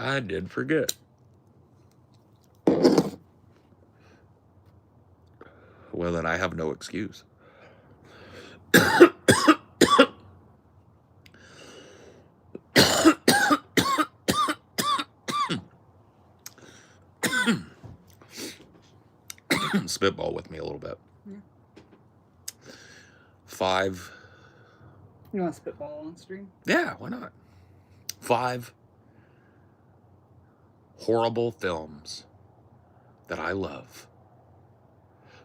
I did forget. Well, then I have no excuse. Spitball with me a little bit. Yeah. 5. You want to spitball on stream? Yeah, why not? 5 horrible films that I love.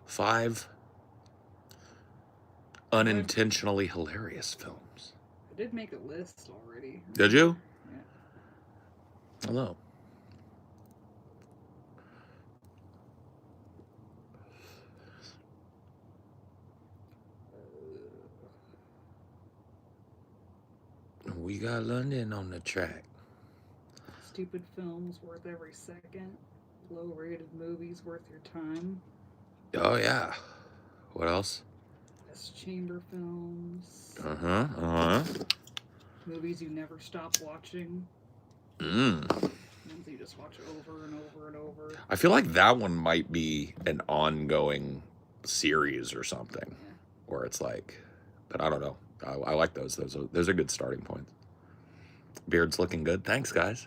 5 unintentionally hilarious films. I did make a list already. Did you? Yeah. Hello. We got London on the track. Stupid films worth every second. Low-rated movies worth your time. Oh, yeah. What else? Best chamber films. Uh-huh. Movies you never stop watching. Ones you just watch over and over and over. I feel like that one might be an ongoing series or something. Yeah. Where it's like, but I don't know. I like those. Those are good starting points. Beard's looking good. Thanks, guys.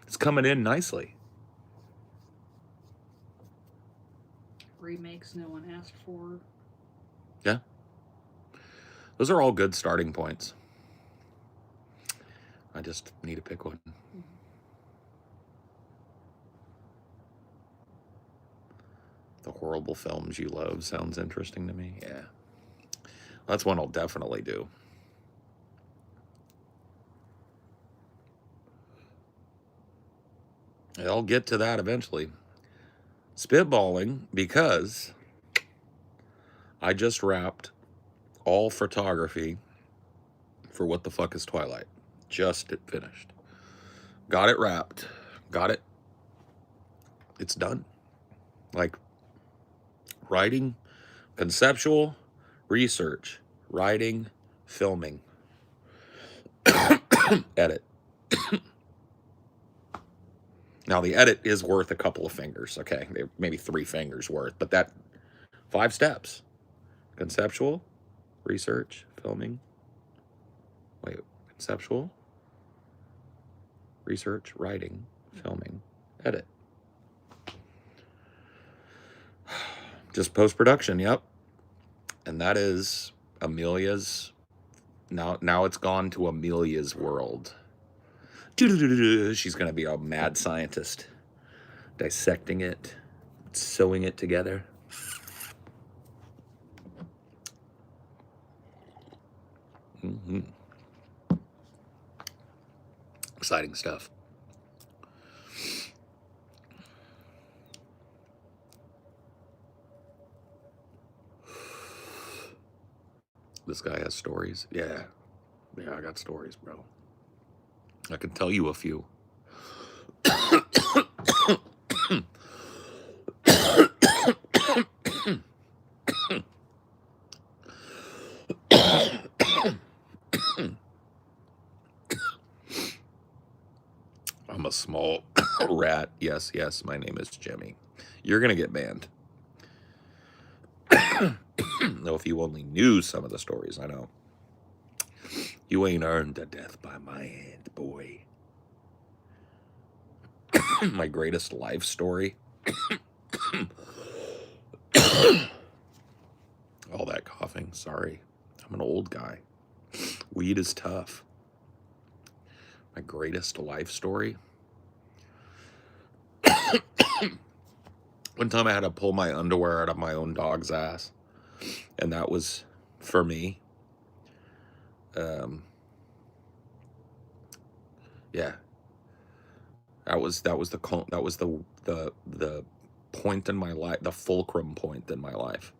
It's coming in nicely. Remakes no one asked for. Yeah. Those are all good starting points. I just need to pick one. Mm-hmm. The horrible films you love sounds interesting to me. Yeah. That's one I'll definitely do. I'll get to that eventually. Spitballing because I just wrapped all photography for What the Fuck is Twilight. Just finished. Got it wrapped. Got it. It's done. Like writing, conceptual, research, writing, filming, edit. Now, the edit is worth a couple of fingers, okay? Maybe 3 fingers worth, but that 5 steps. Conceptual, research, filming. Wait, conceptual, research, writing, filming, edit. Just post-production, yep. And that is Amelia's. Now it's gone to Amelia's world. She's going to be a mad scientist, dissecting it, sewing it together. Exciting stuff. This guy has stories. Yeah, I got stories, bro. I can tell you a few. I'm a small rat. Yes, my name is Jimmy. You're going to get banned. No, if you only knew some of the stories, I know. You ain't earned a death by my hand, boy. My greatest life story. All that coughing, sorry. I'm an old guy. Weed is tough. My greatest life story. One time I had to pull my underwear out of my own dog's ass. And that was for me. Yeah. That was the point in my life, the fulcrum point in my life.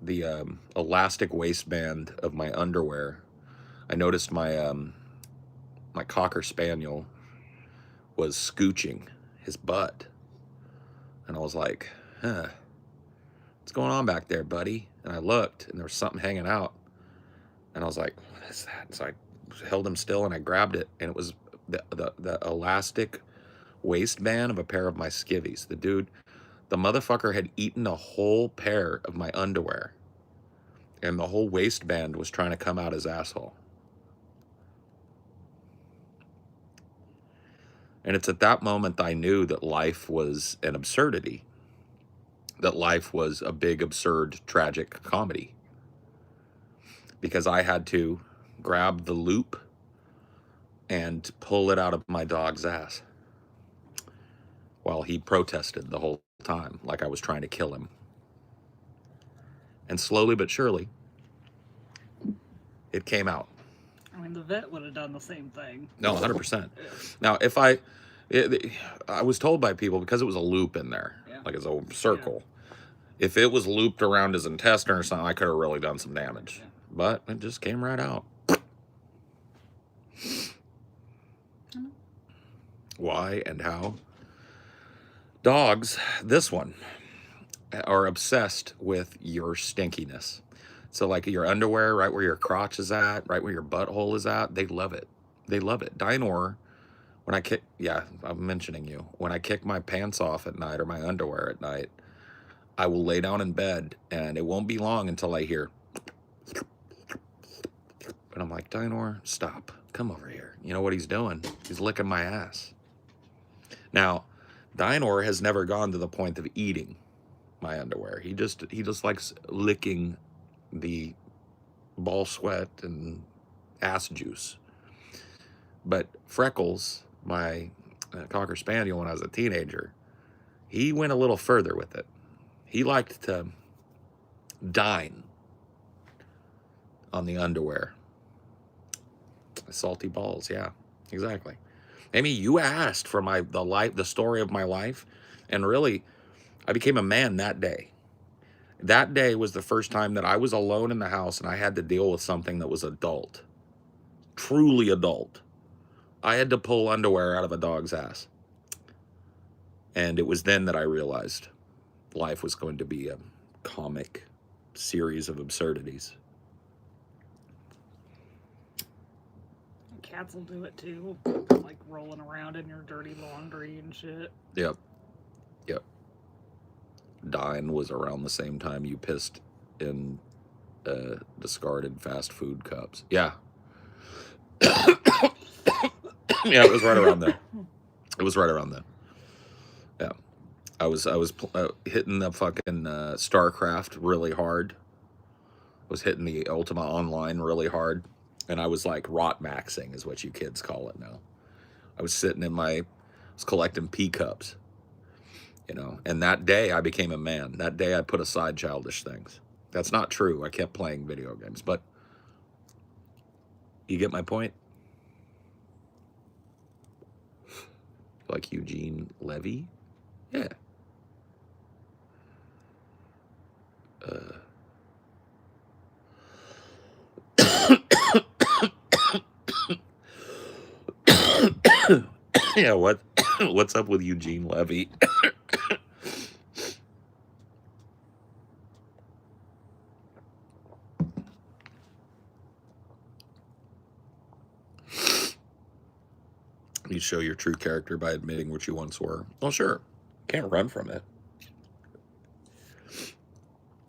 The elastic waistband of my underwear. I noticed my my Cocker Spaniel was scooching his butt. And I was like, huh, what's going on back there, buddy? And I looked, and there was something hanging out. And I was like, what is that? So I held him still, and I grabbed it, and it was the elastic waistband of a pair of my skivvies. The motherfucker had eaten a whole pair of my underwear, and the whole waistband was trying to come out his asshole. And it's at that moment I knew that life was an absurdity, that life was a big, absurd, tragic comedy. Because I had to grab the loop and pull it out of my dog's ass while he protested the whole time, like I was trying to kill him. And slowly but surely, it came out. I mean, the vet would have done the same thing. No, 100%. Yeah. Now, I was told by people, because it was a loop in there, Yeah. like it's a circle. Yeah. If it was looped around his intestine or something, I could have really done some damage. Yeah. But it just came right out. Why and how? Dogs, this one, are obsessed with your stinkiness. So like your underwear, right where your crotch is at, right where your butthole is at, they love it. They love it. Dinor, when I kick, yeah, I'm mentioning you. When I kick my pants off at night or my underwear at night, I will lay down in bed, and it won't be long until I hear, and I'm like, Dinor, stop. Come over here. You know what he's doing? He's licking my ass. Now, Dinor has never gone to the point of eating my underwear. He just likes licking the ball sweat and ass juice. But Freckles, my Cocker Spaniel, when I was a teenager, he went a little further with it. He liked to dine on the underwear. Salty balls, yeah, exactly. Amy, you asked for the story of my life, and really, I became a man that day. That day was the first time that I was alone in the house and I had to deal with something that was adult, truly adult. I had to pull underwear out of a dog's ass. And it was then that I realized life was going to be a comic series of absurdities. Cats will do it too, like rolling around in your dirty laundry and shit. Yep. Dine was around the same time you pissed in discarded fast food cups. Yeah. Yeah, it was right around there. It was right around then. Yeah. I was hitting the fucking StarCraft really hard. I was hitting the Ultima Online really hard. And I was like rot maxing is what you kids call it now. I was sitting I was collecting pea cups. You know, and that day I became a man. That day I put aside childish things. That's not true. I kept playing video games, but you get my point? Like Eugene Levy? Yeah. Yeah, what's up with Eugene Levy? You show your true character by admitting what you once were. Well, sure. Can't run from it.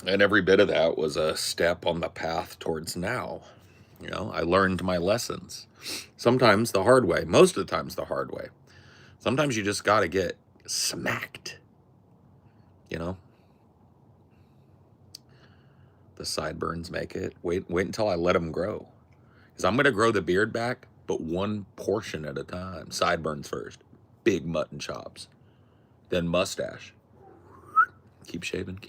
And every bit of that was a step on the path towards now. You know, I learned my lessons. Sometimes the hard way. Most of the times the hard way. Sometimes you just got to get smacked. You know? The sideburns make it. Wait until I let them grow. Because I'm going to grow the beard back, but one portion at a time. Sideburns first. Big mutton chops. Then mustache. Keep shaving,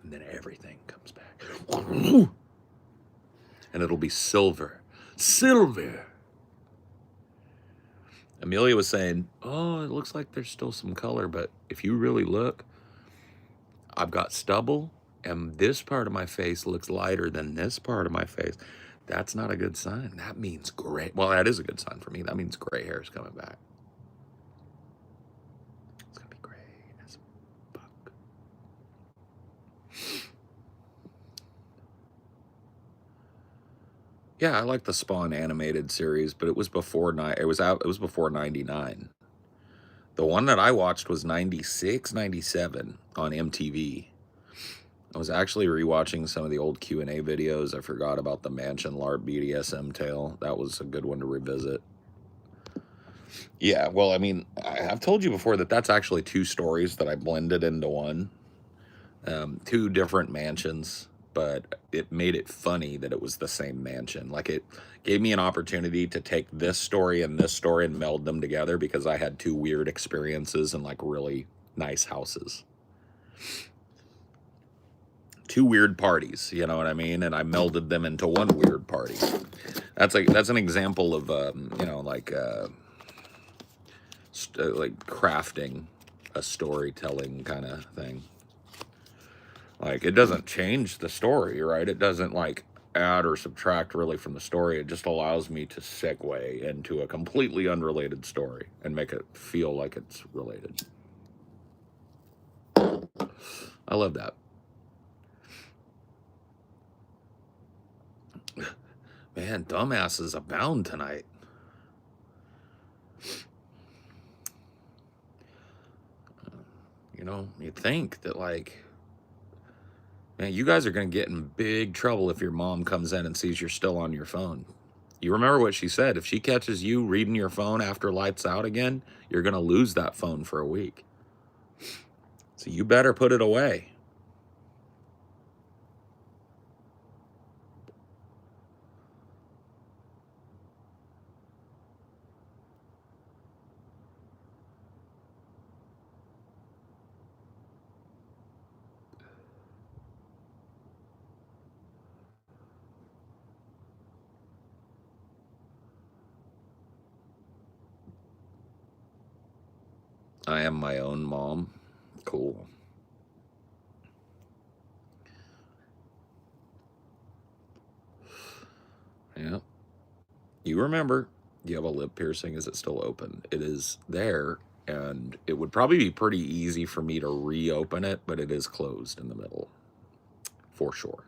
and then everything comes back. And it'll be silver. Silver! Amelia was saying, oh, it looks like there's still some color, but if you really look, I've got stubble, and this part of my face looks lighter than this part of my face. That's not a good sign. That means gray. Well, that is a good sign for me. That means gray hair is coming back. It's going to be gray as fuck. Yeah, I like the Spawn animated series, but it was before it was out. It was before '99. The one that I watched was '96, '97 on MTV. I was actually rewatching some of the old Q&A videos. I forgot about the Mansion Lard BDSM tale. That was a good one to revisit. Yeah, well, I mean, I've told you before that that's actually two stories that I blended into one. Two different mansions, but it made it funny that it was the same mansion. Like, it gave me an opportunity to take this story and meld them together because I had two weird experiences in like really nice houses. Two weird parties, you know what I mean? And I melded them into one weird party. That's an example of like crafting a storytelling kind of thing. Like, it doesn't change the story, right? It doesn't like add or subtract really from the story. It just allows me to segue into a completely unrelated story and make it feel like it's related. I love that. Man, dumbasses abound tonight. You know, you'd think that, like, man, you guys are going to get in big trouble if your mom comes in and sees you're still on your phone. You remember what she said. If she catches you reading your phone after lights out again, you're going to lose that phone for a week. So you better put it away. I am my own mom. Cool. Yeah. You remember, you have a lip piercing. Is it still open? It is there, and it would probably be pretty easy for me to reopen it, but it is closed in the middle, for sure.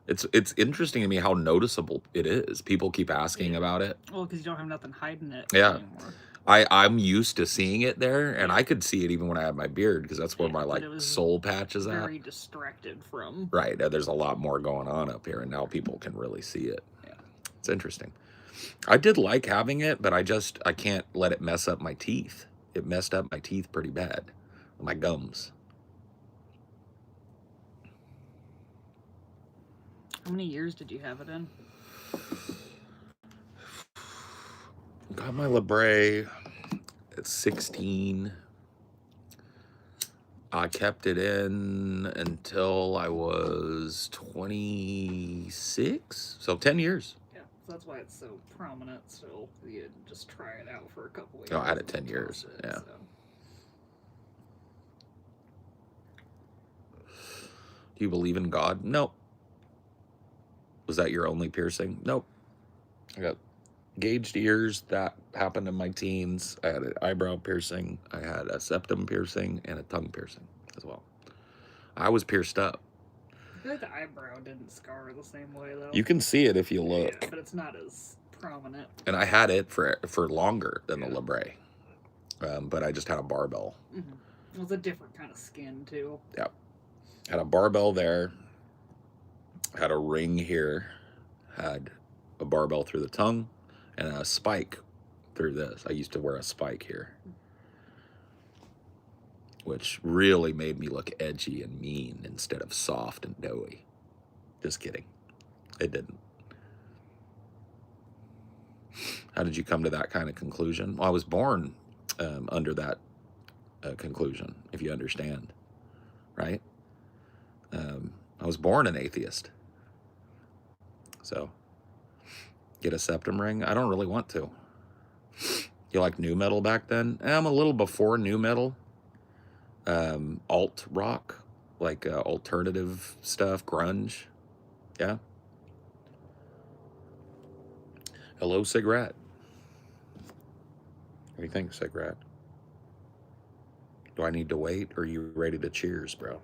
It's interesting to me how noticeable it is. People keep asking about it. Well, because you don't have nothing hiding it Yeah. anymore. I'm used to seeing it there, and I could see it even when I had my beard, because that's where my like soul patch is at. Very distracted from. Right. There's a lot more going on up here, and now people can really see it. Yeah. It's interesting. I did like having it, but I can't let it mess up my teeth. It messed up my teeth pretty bad. My gums. How many years did you have it in? Got my Libre at 16. I kept it in until I was 26. So 10 years. Yeah, so that's why it's so prominent still. You didn't just try it out for a couple of years. Oh, I had it 10 years. Yeah. So. Do you believe in God? Nope. Was that your only piercing? Nope. I got gauged ears. That happened in my teens. I had an eyebrow piercing. I had a septum piercing and a tongue piercing as well. I was pierced up. I feel like the eyebrow didn't scar the same way, though. You can see it if you look. Yeah, but it's not as prominent. And I had it for longer than the Libre. But I just had a barbell. Mm-hmm. It was a different kind of skin, too. Yep. Had a barbell there. Had a ring here. Had a barbell through the tongue. And a spike through this. I used to wear a spike here, which really made me look edgy and mean instead of soft and doughy. Just kidding. It didn't. How did you come to that kind of conclusion? Well, I was born under that conclusion, if you understand, right? I was born an atheist. So, get a septum ring? I don't really want to. You like nu metal back then? I'm a little before nu metal. Alt rock, like alternative stuff, grunge. Yeah. Hello, cigarette. What do you think, cigarette? Do I need to wait, or are you ready to cheers, bro?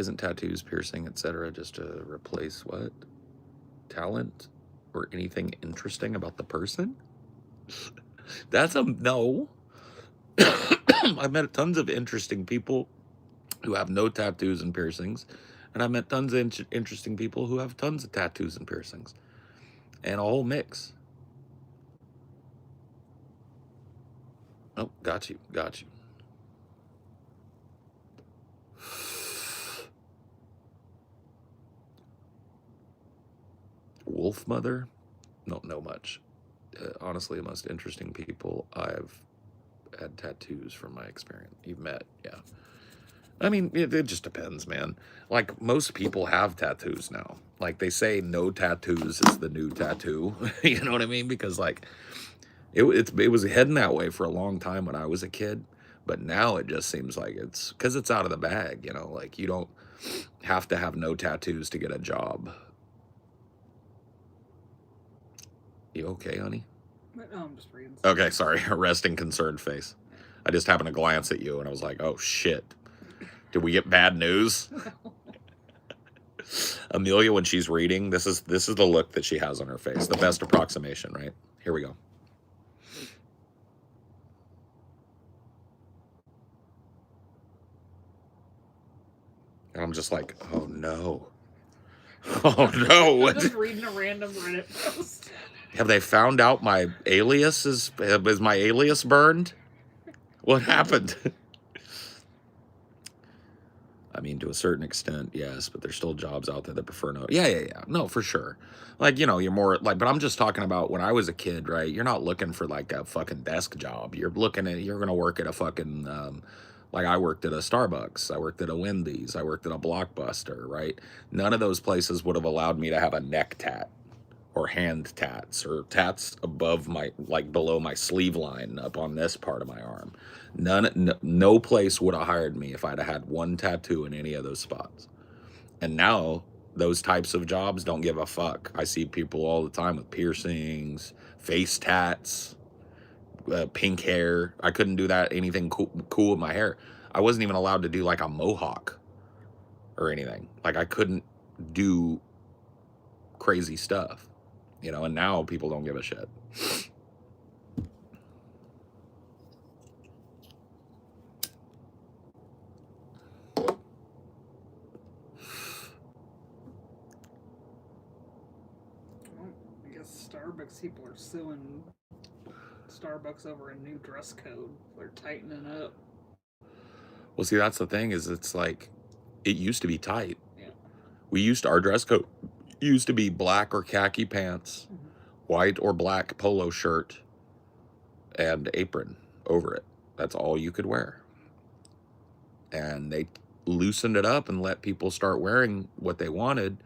Isn't tattoos, piercing, etc. just to replace what? Talent or anything interesting about the person? That's a no. I've met tons of interesting people who have no tattoos and piercings, and I've met tons of interesting people who have tons of tattoos and piercings, and a whole mix. Oh, got you. Wolf Mother? Don't know much. Honestly, the most interesting people I've had tattoos from my experience. You've met, yeah. I mean, it just depends, man. Like, most people have tattoos now. Like, they say no tattoos is the new tattoo. You know what I mean? Because, like, it was heading that way for a long time when I was a kid. But now it just seems like it's... Because it's out of the bag, you know? Like, you don't have to have no tattoos to get a job. You okay, honey? No, I'm just reading. Okay, sorry. A resting, concerned face. I just happened to glance at you, and I was like, oh, shit. Did we get bad news? Amelia, when she's reading, this is the look that she has on her face. The best approximation, right? Here we go. And I'm just like, oh, no. Oh, no. I'm just reading a random Reddit post. Have they found out my alias is my alias burned? What happened? I mean, to a certain extent, yes, but there's still jobs out there that prefer no. Yeah. No, for sure. Like, you know, you're more like, but I'm just talking about when I was a kid, right? You're not looking for like a fucking desk job. You're going to work at a fucking, like I worked at a Starbucks. I worked at a Wendy's. I worked at a Blockbuster, right? None of those places would have allowed me to have a neck tat or hand tats or tats above my, like below my sleeve line up on this part of my arm. No place would have hired me if I'd have had one tattoo in any of those spots. And now those types of jobs don't give a fuck. I see people all the time with piercings, face tats, pink hair. I couldn't do that, anything cool with my hair. I wasn't even allowed to do like a mohawk or anything. Like I couldn't do crazy stuff, you know, and now people don't give a shit. I guess Starbucks people are suing Starbucks over a new dress code. They're tightening up. Well, see, that's the thing is it's like, it used to be tight. Yeah. Our dress code used to be black or khaki pants, white or black polo shirt, and apron over it. That's all you could wear. And they loosened it up and let people start wearing what they wanted.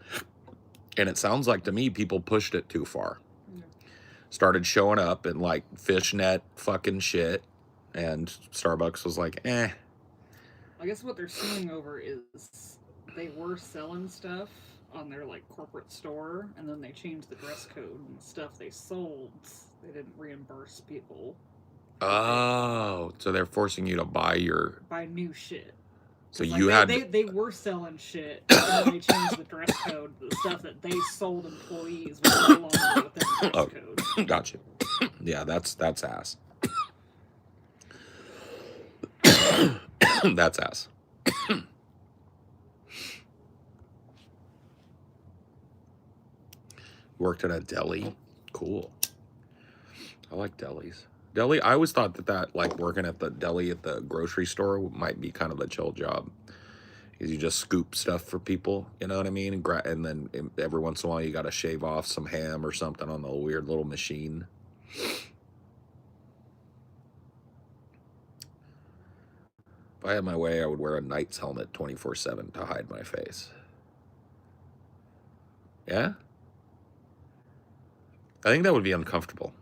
And it sounds like to me, people pushed it too far. Yeah. Started showing up in like fishnet fucking shit. And Starbucks was like, eh. I guess what they're suing over is they were selling stuff on their like corporate store, and then they changed the dress code and the stuff they sold. They didn't reimburse people. Oh, so they're forcing you to buy new shit. So like you they were selling shit, and then they changed the dress code. The stuff that they sold employees was no longer within the dress code. Gotcha. Yeah, that's ass. That's ass. Worked at a deli. Cool. I like delis. Deli, I always thought that like working at the deli at the grocery store might be kind of a chill job. Because you just scoop stuff for people, you know what I mean? And then every once in a while you got to shave off some ham or something on the weird little machine. If I had my way, I would wear a Knight's helmet 24/7 to hide my face. Yeah? I think that would be uncomfortable.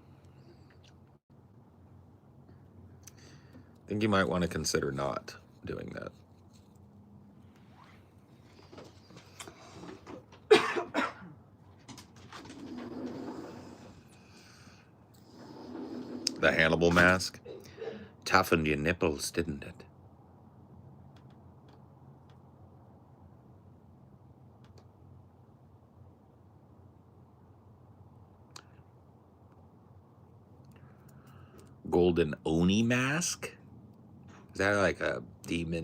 I think you might want to consider not doing that. The Hannibal mask toughened your nipples, didn't it? golden Oni mask. Is that like a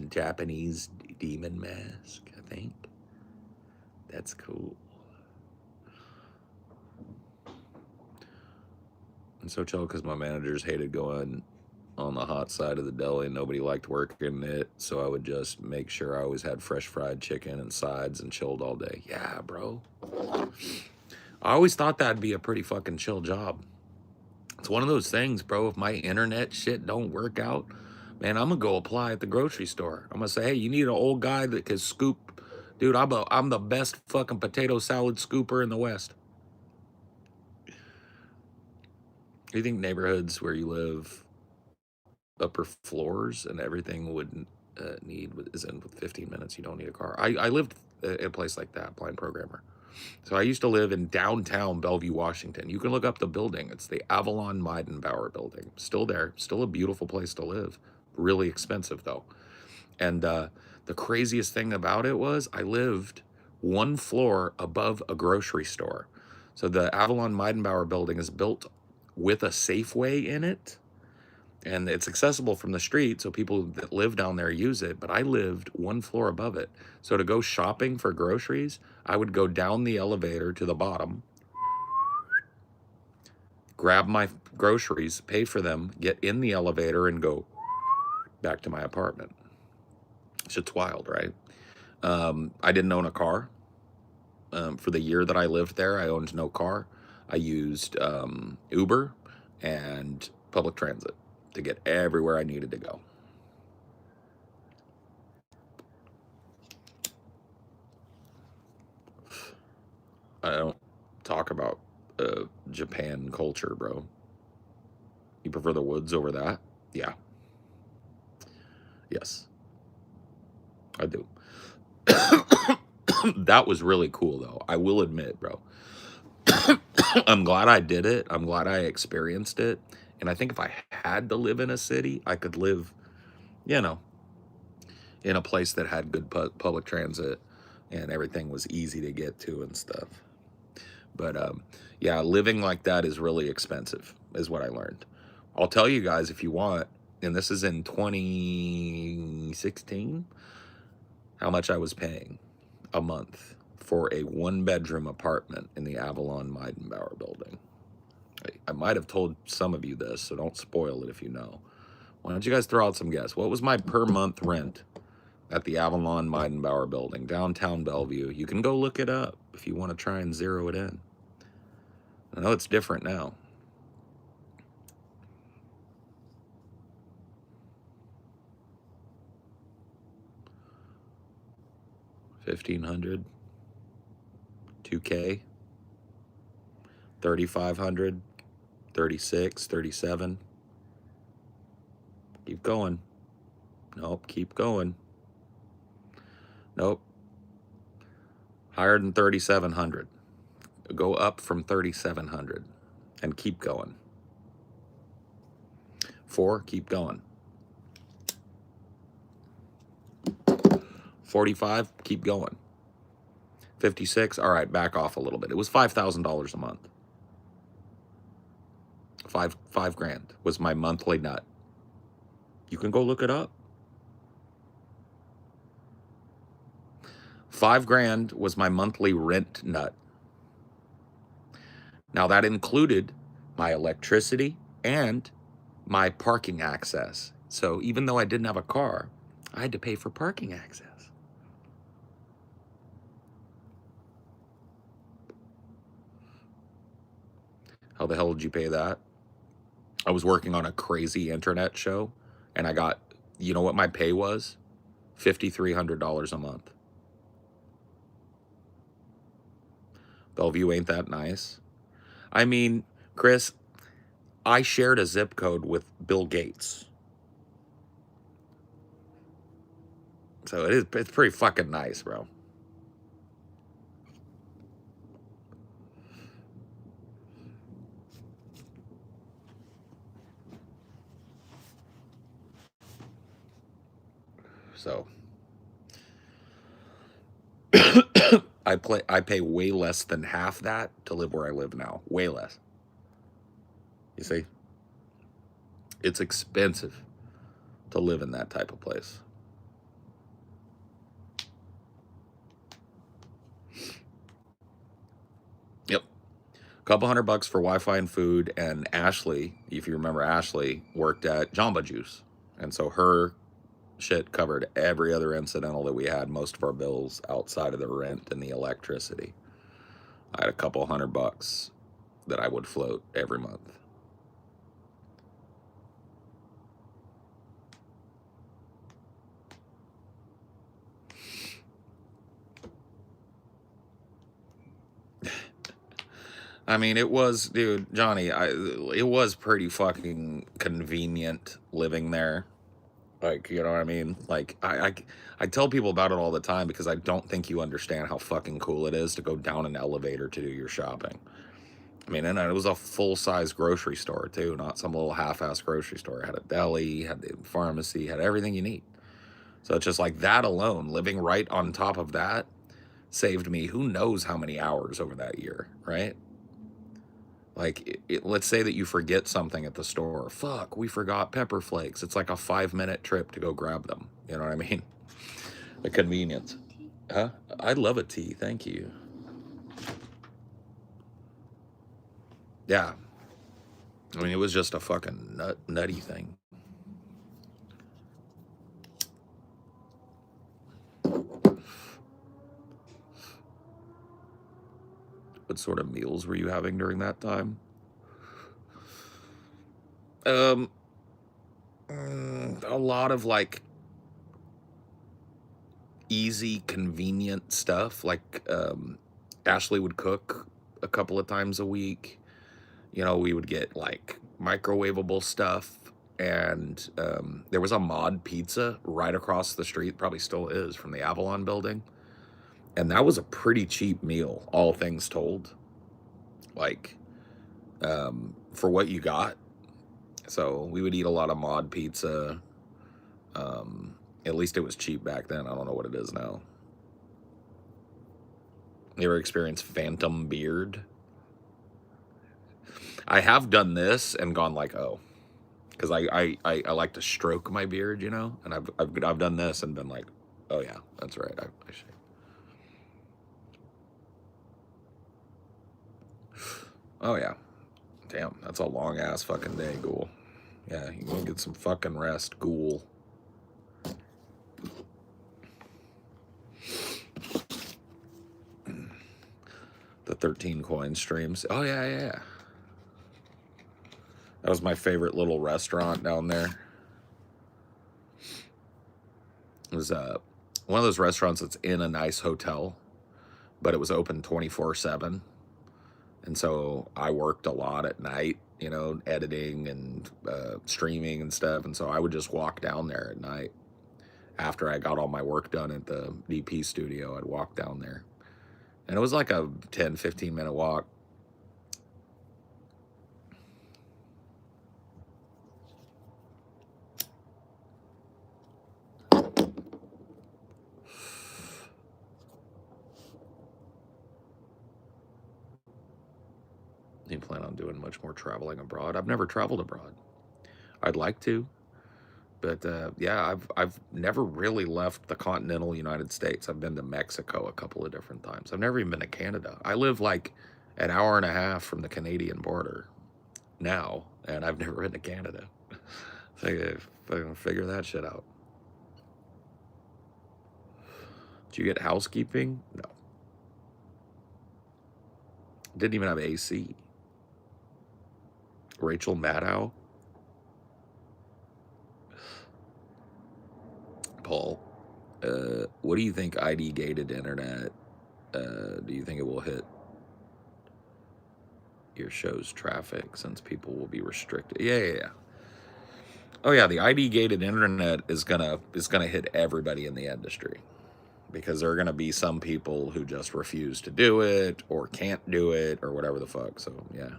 Japanese demon mask? I think. That's cool. And so chill because my managers hated going on the hot side of the deli and nobody liked working it. So I would just make sure I always had fresh fried chicken and sides and chilled all day. Yeah, bro. I always thought that'd be a pretty fucking chill job. It's one of those things, bro. If my internet shit don't work out, man, I'm gonna go apply at the grocery store. I'm gonna say, hey, you need an old guy that can scoop. Dude, I'm the best fucking potato salad scooper in the West. Do you think neighborhoods where you live, upper floors and everything would is in 15 minutes? You don't need a car. I lived in a place like that, blind programmer. So I used to live in downtown Bellevue, Washington. You can look up the building. It's the Avalon Meidenbauer building. Still there. Still a beautiful place to live. Really expensive, though. And the craziest thing about it was I lived one floor above a grocery store. So the Avalon Meidenbauer building is built with a Safeway in it. And it's accessible from the street, so people that live down there use it. But I lived one floor above it. So to go shopping for groceries, I would go down the elevator to the bottom, grab my groceries, pay for them, get in the elevator, and go back to my apartment. Shit's wild, right? I didn't own a car. For the year that I lived there, I owned no car. I used Uber and public transit to get everywhere I needed to go. I don't talk about Japan culture, bro. You prefer the woods over that? Yeah. Yes. I do. That was really cool, though. I will admit, bro. I'm glad I did it. I'm glad I experienced it. And I think if I had to live in a city, I could live, you know, in a place that had good public transit and everything was easy to get to and stuff. But yeah, living like that is really expensive, is what I learned. I'll tell you guys if you want, and this is in 2016, how much I was paying a month for a one-bedroom apartment in the Avalon Meidenbauer building. I might have told some of you this, so don't spoil it if you know. Why don't you guys throw out some guess? What was my per month rent at the Avalon Meidenbauer building, downtown Bellevue? You can go look it up if you want to try and zero it in. I know it's different now. $1,500, $2K, $3,500, $36, $37. Keep going. Nope, keep going. Nope. Higher than 3,700. Go up from 3,700 and keep going. 4, keep going. 45, keep going. 56, all right, back off a little bit. It was $5,000 a month. Five grand was my monthly nut. You can go look it up. 5 grand was my monthly rent nut. Now that included my electricity and my parking access. So even though I didn't have a car, I had to pay for parking access. How the hell did you pay that? I was working on a crazy internet show and I got, you know what my pay was? $5,300 a month. Bellevue ain't that nice. I mean, Chris, I shared a zip code with Bill Gates. So it's pretty fucking nice, bro. So I pay way less than half that to live where I live now. Way less. You see? It's expensive to live in that type of place. Yep. Couple $100 for Wi-Fi and food. And Ashley, if you remember Ashley, worked at Jamba Juice. And so her shit covered every other incidental that we had, most of our bills outside of the rent and the electricity. I had a couple $100 that I would float every month. I mean, it was, dude, Johnny, it was pretty fucking convenient living there. Like, you know what I mean? Like, I tell people about it all the time because I don't think you understand how fucking cool it is to go down an elevator to do your shopping. I mean, and it was a full-size grocery store, too, not some little half-ass grocery store. It had a deli, had the pharmacy, had everything you need. So it's just like that alone, living right on top of that, saved me who knows how many hours over that year, right? Like, let's say that you forget something at the store. Fuck, we forgot pepper flakes. It's like a 5-minute trip to go grab them. You know what I mean? The convenience. Huh? I love a tea. Thank you. Yeah. I mean, it was just a fucking nutty thing. What sort of meals were you having during that time? A lot of like easy, convenient stuff. Like Ashley would cook a couple of times a week. You know, we would get like microwavable stuff. And there was a Mod Pizza right across the street, probably still is, from the Avalon building. And that was a pretty cheap meal, all things told. Like, for what you got. So we would eat a lot of Mod Pizza. At least it was cheap back then. I don't know what it is now. You ever experienced phantom beard? I have done this and gone like, oh, because I like to stroke my beard, you know, and I've done this and been like, oh yeah, that's right. I should. Oh yeah, damn, that's a long ass fucking day, ghoul. Yeah, you go get some fucking rest, ghoul. The 13 coin streams. Oh yeah, yeah. That was my favorite little restaurant down there. It was one of those restaurants that's in a nice hotel, but it was open 24/7. And so I worked a lot at night, you know, editing and streaming and stuff. And so I would just walk down there at night. After I got all my work done at the DP studio, I'd walk down there. And it was like a 10, 15-minute walk. You plan on doing much more traveling abroad? I've never traveled abroad. I'd like to, but yeah, I've never really left the continental United States. I've been to Mexico a couple of different times. I've never even been to Canada. I live like an hour and a half from the Canadian border now, and I've never been to Canada. So if I can figure that shit out. Did you get housekeeping? No. Didn't even have AC. Rachel Maddow. Paul, what do you think ID gated internet? Do you think it will hit your show's traffic since people will be restricted? Yeah. Oh yeah, the ID gated internet is gonna hit everybody in the industry because there are gonna be some people who just refuse to do it or can't do it or whatever the fuck. So yeah.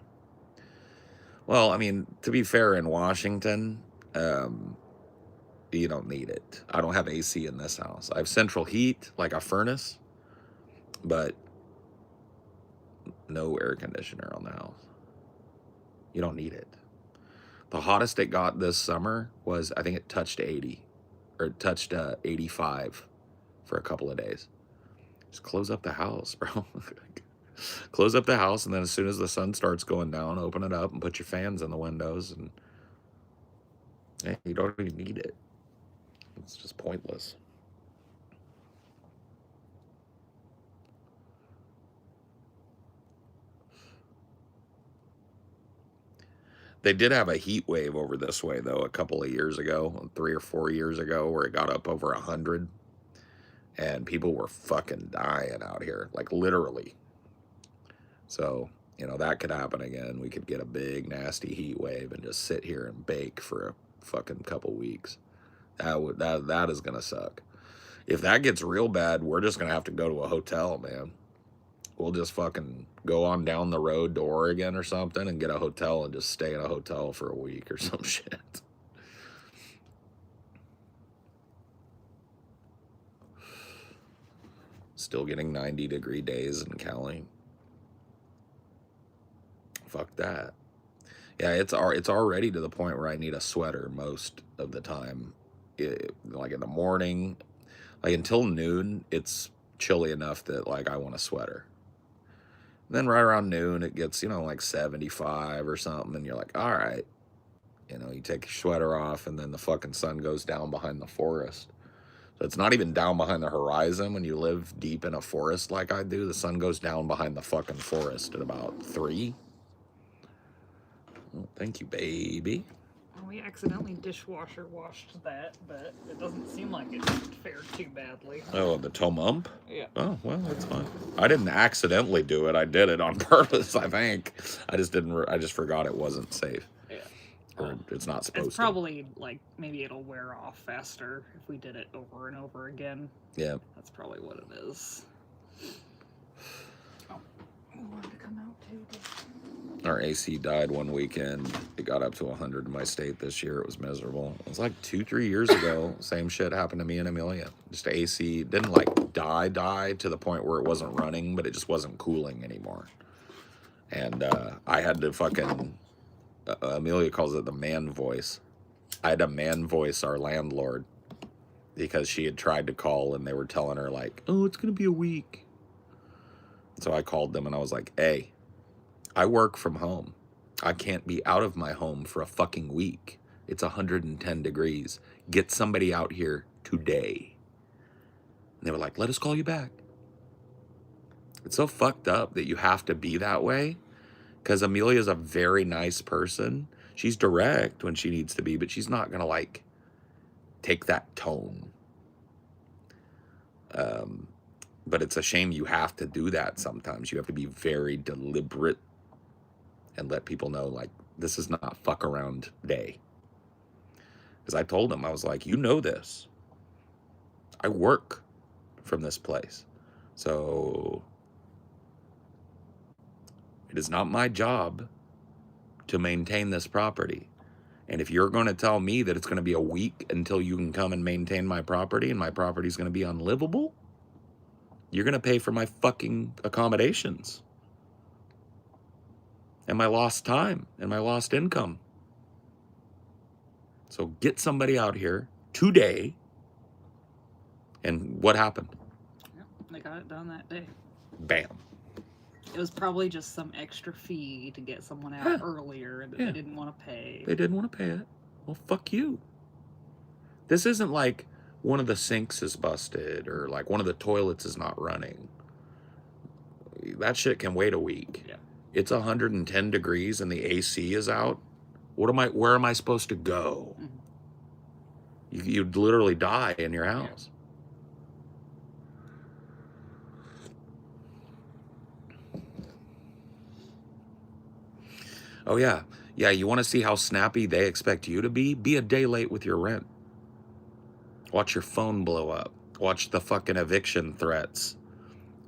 Well, I mean, to be fair, in Washington, you don't need it. I don't have AC in this house. I have central heat, like a furnace, but no air conditioner on the house. You don't need it. The hottest it got this summer was, I think it touched 80, or it touched 85 for a couple of days. Just close up the house, bro. Close up the house, and then as soon as the sun starts going down, open it up and put your fans in the windows, and hey, you don't even need it. It's just pointless. They did have a heat wave over this way, though, a couple of years ago, 3 or 4 years ago, where it got up over 100, and people were fucking dying out here, like literally. So, you know, that could happen again. We could get a big, nasty heat wave and just sit here and bake for a fucking couple weeks. That is gonna suck. If that gets real bad, we're just gonna have to go to a hotel, man. We'll just fucking go on down the road to Oregon or something and get a hotel and just stay in a hotel for a week or some shit. Still getting 90-degree days in Cali. Fuck that. Yeah, it's already to the point where I need a sweater most of the time. Like in the morning, like until noon, it's chilly enough that like I want a sweater. And then right around noon, it gets, you know, like 75 or something, and you're like, all right. You know, you take your sweater off, and then the fucking sun goes down behind the forest. So it's not even down behind the horizon when you live deep in a forest like I do. The sun goes down behind the fucking forest at about 3. Oh, thank you, baby. We accidentally dishwasher washed that, but it doesn't seem like it fared too badly. Oh, the Tomump? Yeah. Oh, well, that's fine. I didn't accidentally do it. I did it on purpose, I think. I just forgot it wasn't safe. Yeah. Or it's not supposed It's to. probably, like, maybe it'll wear off faster if we did it over and over again. Yeah. That's probably what it is. Oh, I wanted to come out too. Our AC died one weekend. It got up to 100 in my state this year. It was miserable. It was like 2-3 years ago. Same shit happened to me and Amelia. Just AC didn't like die to the point where it wasn't running, but it just wasn't cooling anymore. And I had to fucking, Amelia calls it the man voice. I had to man voice our landlord because she had tried to call and they were telling her like, oh, it's going to be a week. So I called them and I was like, hey, I work from home. I can't be out of my home for a fucking week. It's 110 degrees. Get somebody out here today. And they were like, let us call you back. It's so fucked up that you have to be that way. Because Amelia's a very nice person. She's direct when she needs to be, but she's not going to like take that tone. But it's a shame you have to do that sometimes. You have to be very deliberate and let people know, like, this is not fuck around day. Because I told him, I was like, you know this. I work from this place. So it is not my job to maintain this property. And if you're going to tell me that it's going to be a week until you can come and maintain my property and my property is going to be unlivable, you're going to pay for my fucking accommodations. And my lost time and my lost income. So get somebody out here today. And what happened? Yep, they got it done that day. Bam. It was probably just some extra fee to get someone out earlier that they didn't want to pay. They didn't want to pay it. Well, fuck you. This isn't like one of the sinks is busted or like one of the toilets is not running. That shit can wait a week. Yeah. It's 110 degrees and the AC is out. Where am I supposed to go? Mm-hmm. You'd literally die in your house. Oh, yeah. Yeah, you want to see how snappy they expect you to be? Be a day late with your rent. Watch your phone blow up. Watch the fucking eviction threats.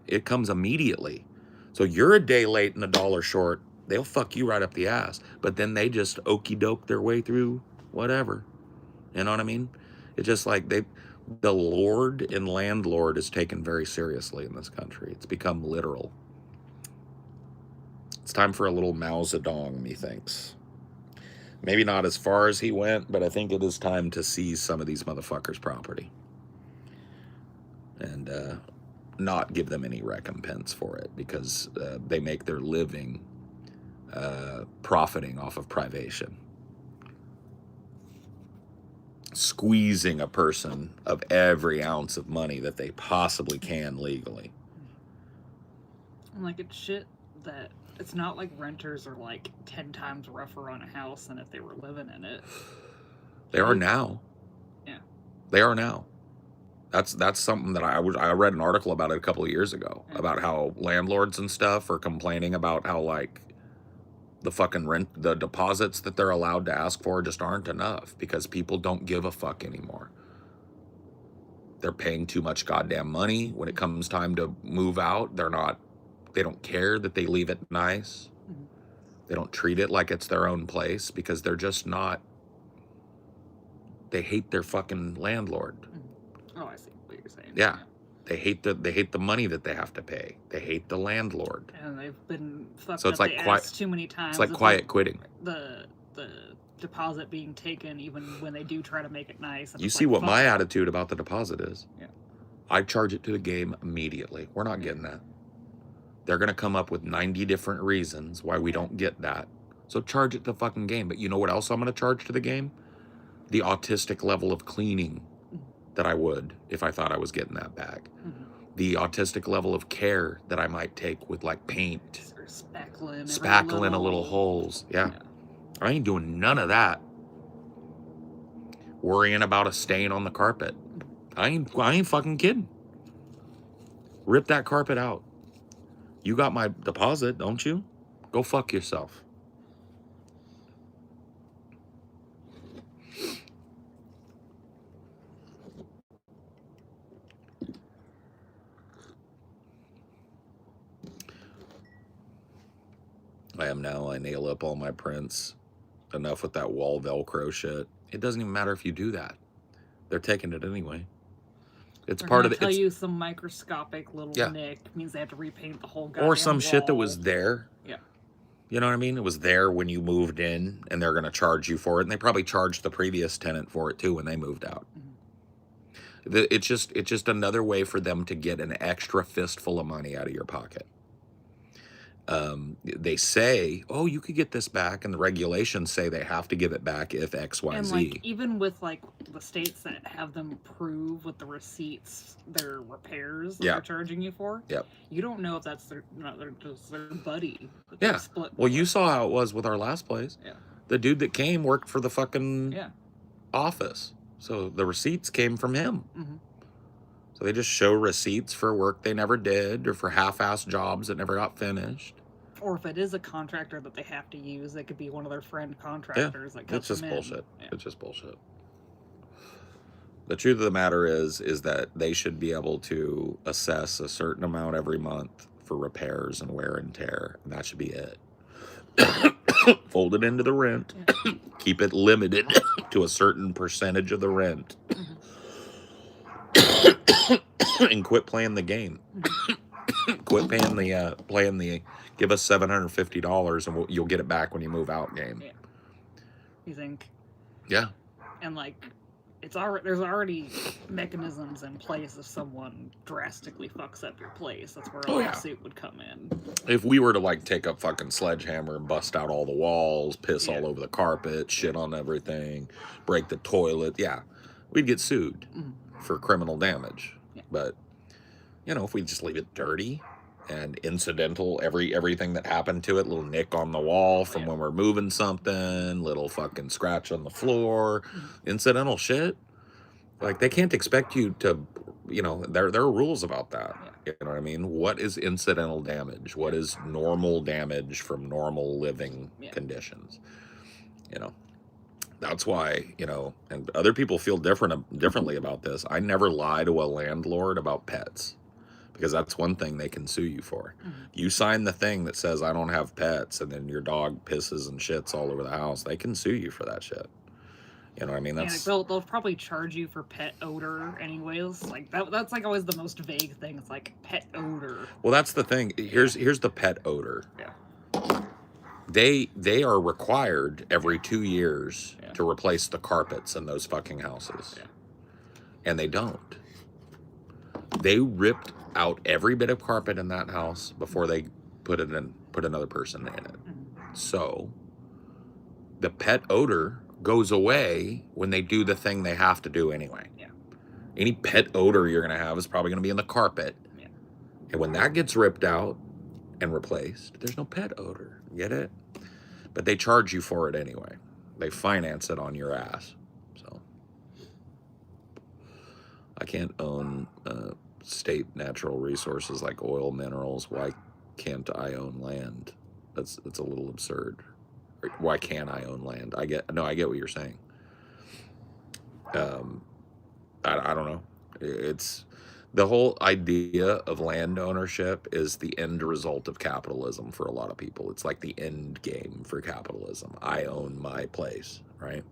It comes immediately. So you're a day late and $1 short. They'll fuck you right up the ass. But then they just okey doke their way through whatever. You know what I mean? It's just like the lord and landlord is taken very seriously in this country. It's become literal. It's time for a little Mao Zedong, methinks. Maybe not as far as he went, but I think it is time to seize some of these motherfuckers' property. And not give them any recompense for it, because they make their living profiting off of privation. Squeezing a person of every ounce of money that they possibly can legally. And like, it's shit that it's not like renters are like 10 times rougher on a house than if they were living in it. They are now. Yeah. They are now. That's something that I read an article about it a couple of years ago, about how landlords and stuff are complaining about how, like, the fucking the deposits that they're allowed to ask for just aren't enough, because people don't give a fuck anymore. They're paying too much goddamn money. When it comes time to move out, they don't care that they leave it nice. Mm-hmm. They don't treat it like it's their own place, because they're just not. They hate their fucking landlord. Oh, I see what you're saying. Yeah. They hate the money that they have to pay. They hate the landlord. And they've been fucked So it's up like the ass too many times. It's like quiet quitting. The deposit being taken, even when they do try to make it nice. You see what my attitude about the deposit is? Yeah. I charge it to the game immediately. We're not getting that. They're going to come up with 90 different reasons why we don't get that. So charge it to the fucking game. But you know what else I'm going to charge to the game? The autistic level of cleaning that I would if I thought I was getting that back. Mm-hmm. The autistic level of care that I might take with, like, paint. Or spackling a little holes. Yeah. I ain't doing none of that. Worrying about a stain on the carpet. I ain't fucking kidding. Rip that carpet out. You got my deposit, don't you? Go fuck yourself. I am now. I nail up all my prints. Enough with that wall Velcro shit. It doesn't even matter if you do that. They're taking it anyway. It's part of the. Tell you some microscopic little nick means they have to repaint the whole goddamn or some wall. Shit that was there. Yeah. You know what I mean? It was there when you moved in, and they're going to charge you for it, and they probably charged the previous tenant for it too when they moved out. Mm-hmm. It's just another way for them to get an extra fistful of money out of your pocket. They say, oh, you could get this back, and the regulations say they have to give it back if X, Y, and Z. Like, even with like the states that have them prove with the receipts their repairs that they're charging you for, you don't know if that's their buddy. Yeah. Well, you saw how it was with our last place. Yeah. The dude that came worked for the fucking office, so the receipts came from him. Mm-hmm. So they just show receipts for work they never did, or for half-assed jobs that never got finished. Or if it is a contractor that they have to use, it could be one of their friend contractors that cuts them in. It's just bullshit. Yeah. It's just bullshit. The truth of the matter is that they should be able to assess a certain amount every month for repairs and wear and tear, and that should be it. Fold it into the rent. Yeah. Keep it limited to a certain percentage of the rent. Mm-hmm. And quit playing the game. Quit playing the give us $750 and you'll get it back when you move out game. Yeah. You think? Yeah. And like, there's already mechanisms in place if someone drastically fucks up your place. That's where a lawsuit would come in. If we were to like take a fucking sledgehammer and bust out all the walls, piss all over the carpet, shit on everything, break the toilet, we'd get sued for criminal damage. Yeah. But if we just leave it dirty and incidental, everything that happened to it, little nick on the wall from when we're moving something, little fucking scratch on the floor, incidental shit. Like, they can't expect you to, there are rules about that. Yeah. You know what I mean? What is incidental damage? What is normal damage from normal living conditions? That's why, and other people feel differently about this. I never lie to a landlord about pets, because that's one thing they can sue you for. Mm-hmm. You sign the thing that says I don't have pets, and then your dog pisses and shits all over the house. They can sue you for that shit. You know what I mean? That's they'll probably charge you for pet odor anyways. Like that's like always the most vague thing. It's like pet odor. Well, that's the thing. Here's the pet odor. Yeah. They are required every 2 years Yeah. to replace the carpets in those fucking houses. Yeah. And they don't. They ripped out every bit of carpet in that house before they put another person in it. So the pet odor goes away when they do the thing they have to do anyway. Yeah. Any pet odor you're going to have is probably going to be in the carpet. Yeah. And when that gets ripped out and replaced, there's no pet odor. Get it? But they charge you for it anyway. They finance it on your ass. So I can't own state natural resources like oil, minerals. Why can't I own land? That's a little absurd. Why can't I own land? I get what you're saying. I don't know. It's the whole idea of land ownership is the end result of capitalism for a lot of people. It's like the end game for capitalism. I own my place, right?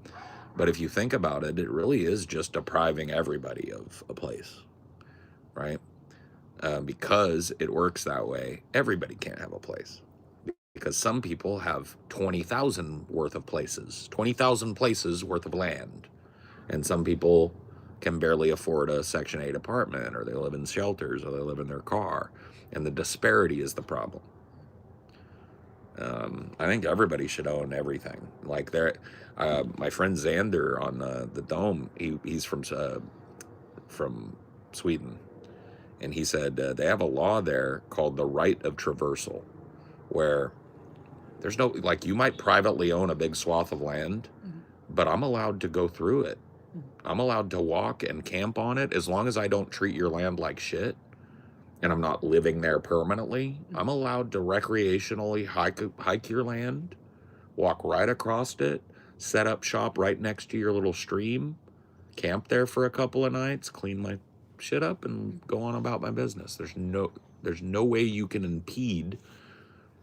But if you think about it, it really is just depriving everybody of a place, right? Because it works that way, everybody can't have a place. Because some people have 20,000 worth of places, 20,000 places worth of land. And some people can barely afford a Section 8 apartment, or they live in shelters, or they live in their car. And the disparity is the problem. I think everybody should own everything. Like my friend Xander on the Dome, he's from Sweden. And he said they have a law there called the right of traversal, where there's no, like, you might privately own a big swath of land, but I'm allowed to go through it. I'm allowed to walk and camp on it as long as I don't treat your land like shit and I'm not living there permanently. I'm allowed to recreationally hike your land, walk right across it, set up shop right next to your little stream, camp there for a couple of nights, clean my shit up, and go on about my business. There's no way you can impede.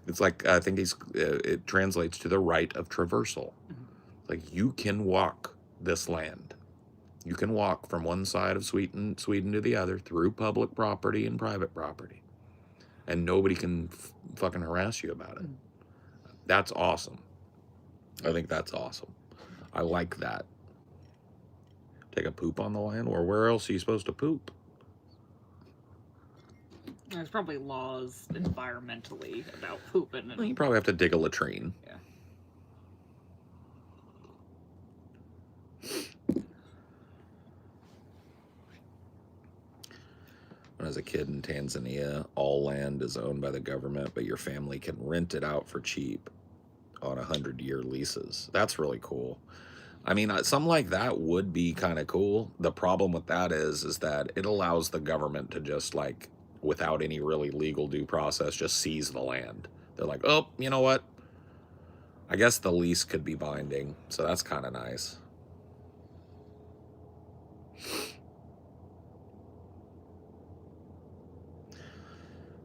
It's like, I think it translates to the right of traversal. Like, you can walk this land. You can walk from one side of Sweden to the other through public property and private property. And nobody can fucking harass you about it. That's awesome. I think that's awesome. I like that. Take a poop on the land? Or where else are you supposed to poop? There's probably laws environmentally about pooping. Well, you probably have to dig a latrine. Yeah. When I was a kid in Tanzania, all land is owned by the government, but your family can rent it out for cheap on 100-year leases. That's really cool. I mean, something like that would be kind of cool. The problem with that is that it allows the government to just, like, without any really legal due process, just seize the land. They're like, oh, you know what? I guess the lease could be binding, so that's kind of nice.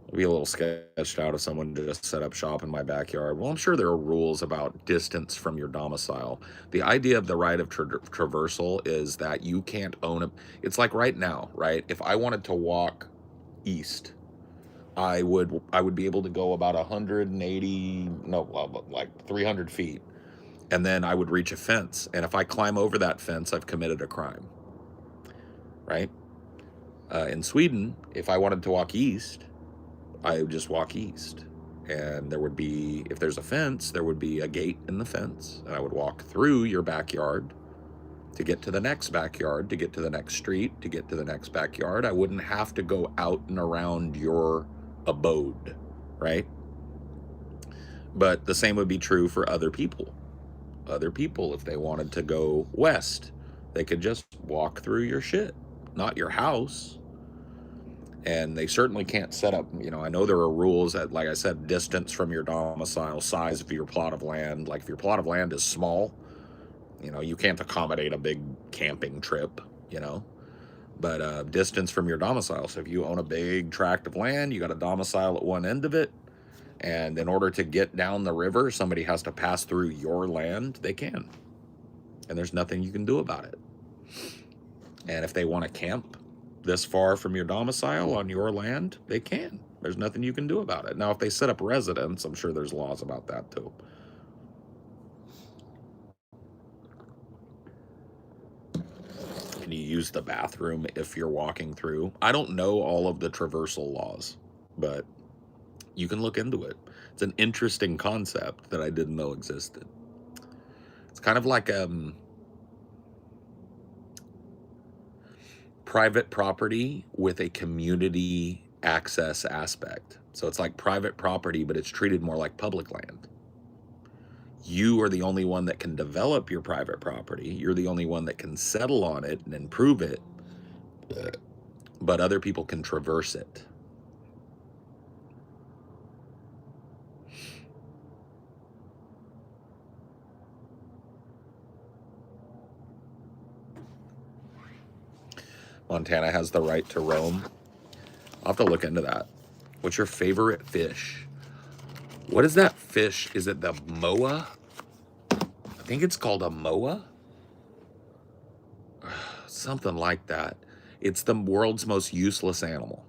I'd be a little sketched out if someone just set up shop in my backyard. Well, I'm sure there are rules about distance from your domicile. The idea of the right of traversal is that you can't own it's like right now, right? If I wanted to walk east, I would be able to go about 300 feet, and then I would reach a fence. And if I climb over that fence, I've committed a crime, right? In Sweden, if I wanted to walk east, I would just walk east, and there would be, if there's a fence, there would be a gate in the fence, and I would walk through your backyard to get to the next backyard, to get to the next street, to get to the next backyard. I wouldn't have to go out and around your abode, right? But the same would be true for other people. Other people, if they wanted to go west, they could just walk through your shit, not your house. And they certainly can't set up, I know there are rules that, like I said, distance from your domicile, size of your plot of land. Like, if your plot of land is small, you can't accommodate a big camping trip, But distance from your domicile. So if you own a big tract of land, you got a domicile at one end of it, and in order to get down the river, somebody has to pass through your land, they can. And there's nothing you can do about it. And if they want to camp this far from your domicile on your land, they can. There's nothing you can do about it. Now, if they set up residence, I'm sure there's laws about that too. you use the bathroom if you're walking through. I don't know all of the traversal laws, but you can look into it. It's an interesting concept that I didn't know existed. It's kind of like private property with a community access aspect. So it's like private property, but it's treated more like public land. You are the only one that can develop your private property. You're the only one that can settle on it and improve it, but other people can traverse it. Montana has the right to roam. I'll have to look into that. What's your favorite fish? What is that fish? Is it the moa? I think it's called a moa. Something like that. It's the world's most useless animal.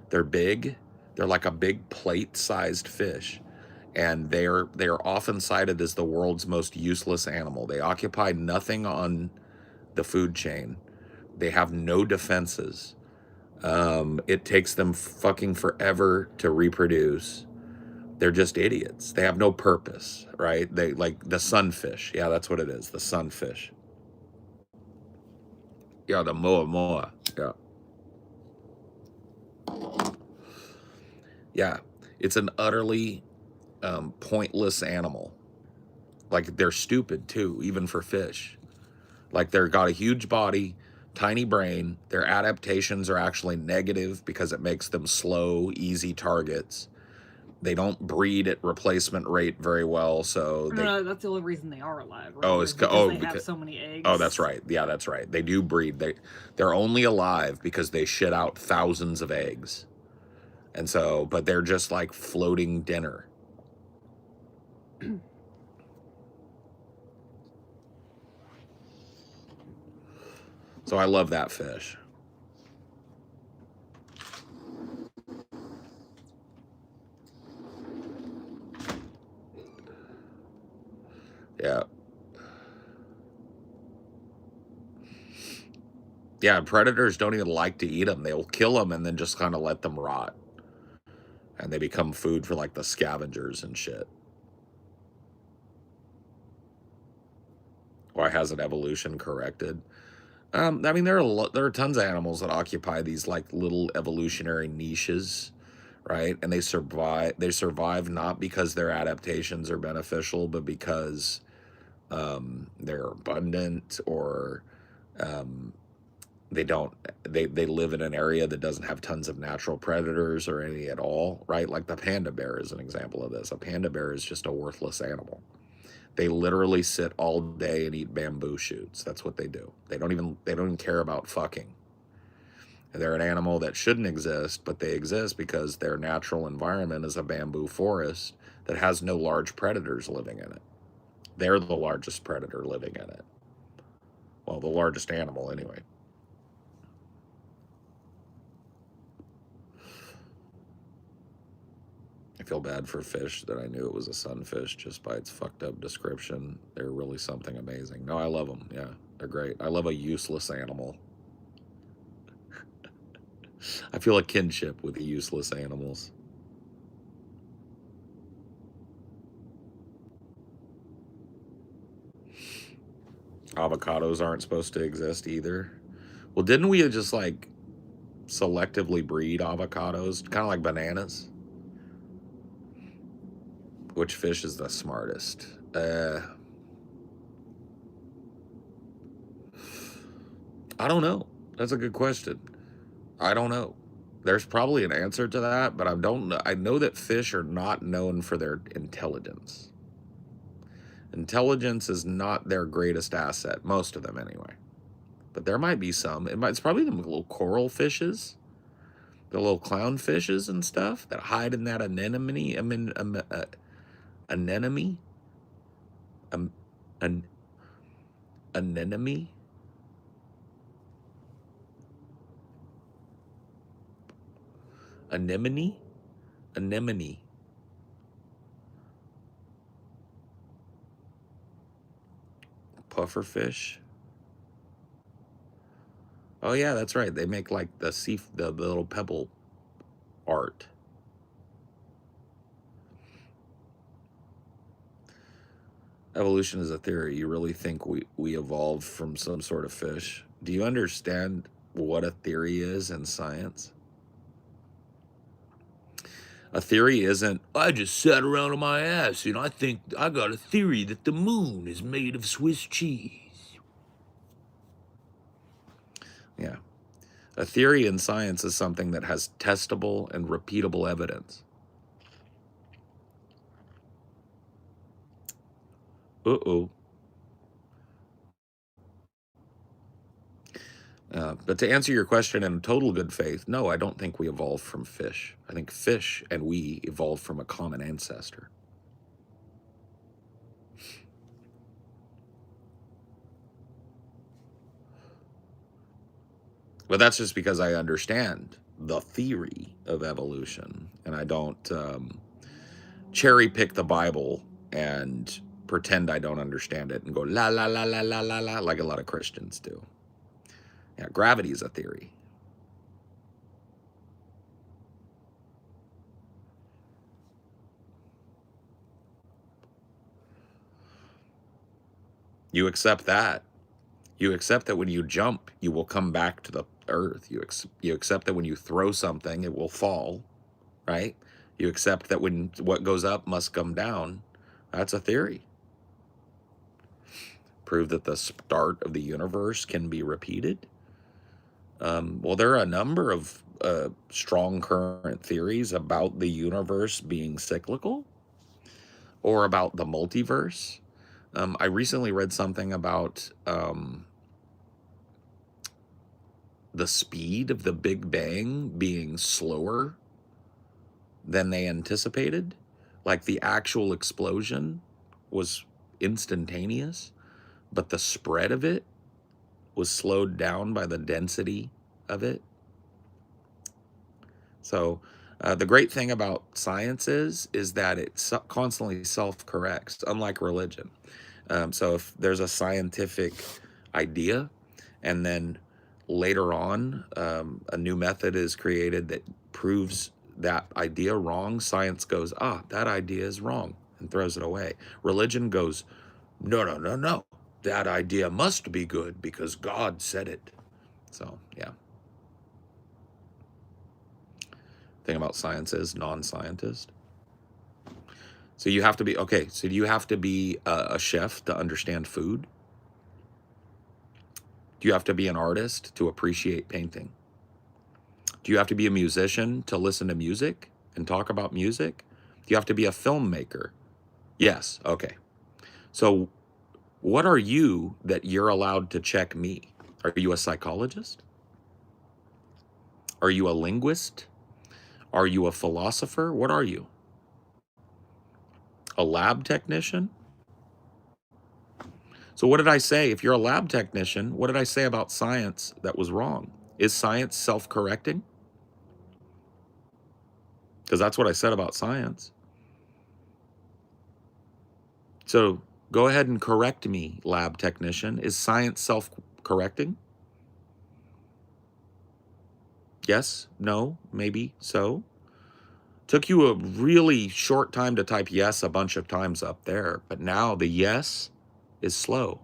They're big. They're like a big plate-sized fish. And they're often cited as the world's most useless animal. They occupy nothing on the food chain. They have no defenses. It takes them fucking forever to reproduce. They're just idiots. They have no purpose, right? They like the sunfish. Yeah, that's what it is. The sunfish. Yeah, the moa moa. Yeah. Yeah. It's an utterly pointless animal. Like they're stupid too, even for fish. Like they're got a huge body, tiny brain. Their adaptations are actually negative because it makes them slow, easy targets. They don't breed at replacement rate very well, so they. No, that's the only reason they are alive, right? Oh, Is because they have so many eggs. Oh, that's right. Yeah, that's right. They do breed. They're only alive because they shit out thousands of eggs, and so, but they're just like floating dinner. So I love that fish. Yeah. Yeah, predators don't even like to eat them. They'll kill them and then just kind of let them rot. And they become food for like the scavengers and shit. Why hasn't evolution corrected? I mean, there are tons of animals that occupy these like little evolutionary niches, right? And they survive. They survive not because their adaptations are beneficial, but because they're abundant or um, they don't. They live in an area that doesn't have tons of natural predators or any at all, right? Like the panda bear is an example of this. A panda bear is just a worthless animal. They literally sit all day and eat bamboo shoots. That's what they do. They don't even care about fucking. They're an animal that shouldn't exist, but they exist because their natural environment is a bamboo forest that has no large predators living in it. They're the largest predator living in it. Well, the largest animal anyway. I feel bad for fish that I knew it was a sunfish just by its fucked up description. They're really something amazing. No, I love them. Yeah, they're great. I love a useless animal. I feel a kinship with the useless animals. Avocados aren't supposed to exist either. Well, didn't we just like selectively breed avocados? Kind of like bananas? Which fish is the smartest? I don't know. That's a good question. I don't know. There's probably an answer to that, but I don't know. I know that fish are not known for their intelligence. Intelligence is not their greatest asset, most of them anyway. But there might be some. It's probably the little coral fishes, the little clown fishes and stuff that hide in that anemone. Anemone? Um, an anemone? Anemone? Anemone. Pufferfish? Oh yeah, that's right. They make like the little pebble art. Evolution is a theory. You really think we evolved from some sort of fish? Do you understand what a theory is in science? A theory isn't, I just sat around on my ass and I think I got a theory that the moon is made of Swiss cheese. Yeah. A theory in science is something that has testable and repeatable evidence. Uh-oh. But to answer your question in total good faith, no, I don't think we evolved from fish. I think fish and we evolved from a common ancestor. But that's just because I understand the theory of evolution, and I don't cherry pick the Bible and pretend I don't understand it and go la la la la la la la like a lot of Christians do. Yeah, gravity is a theory. You accept that. You accept that when you jump, you will come back to the earth. You accept that when you throw something, it will fall, right? You accept that when what goes up must come down. That's a theory. Prove that the start of the universe can be repeated. Well, there are a number of strong current theories about the universe being cyclical or about the multiverse. I recently read something about the speed of the Big Bang being slower than they anticipated. Like the actual explosion was instantaneous, but the spread of it was slowed down by the density of it. So the great thing about science is that it constantly self-corrects, unlike religion. So if there's a scientific idea and then later on a new method is created that proves that idea wrong, science goes, that idea is wrong and throws it away. Religion goes, no, no, no, no. That idea must be good because God said it. So, yeah. Thing about science is non-scientist. So you have to be, okay, so do you have to be a chef to understand food? Do you have to be an artist to appreciate painting? Do you have to be a musician to listen to music and talk about music? Do you have to be a filmmaker? Yes, okay. So what are you that you're allowed to check me? Are you a psychologist? Are you a linguist? Are you a philosopher? What are you? A lab technician? So what did I say? If you're a lab technician, what did I say about science that was wrong? Is science self-correcting? Because that's what I said about science. So go ahead and correct me, lab technician. Is science self-correcting? Yes, no, maybe so. Took you a really short time to type yes a bunch of times up there, but now the yes is slow.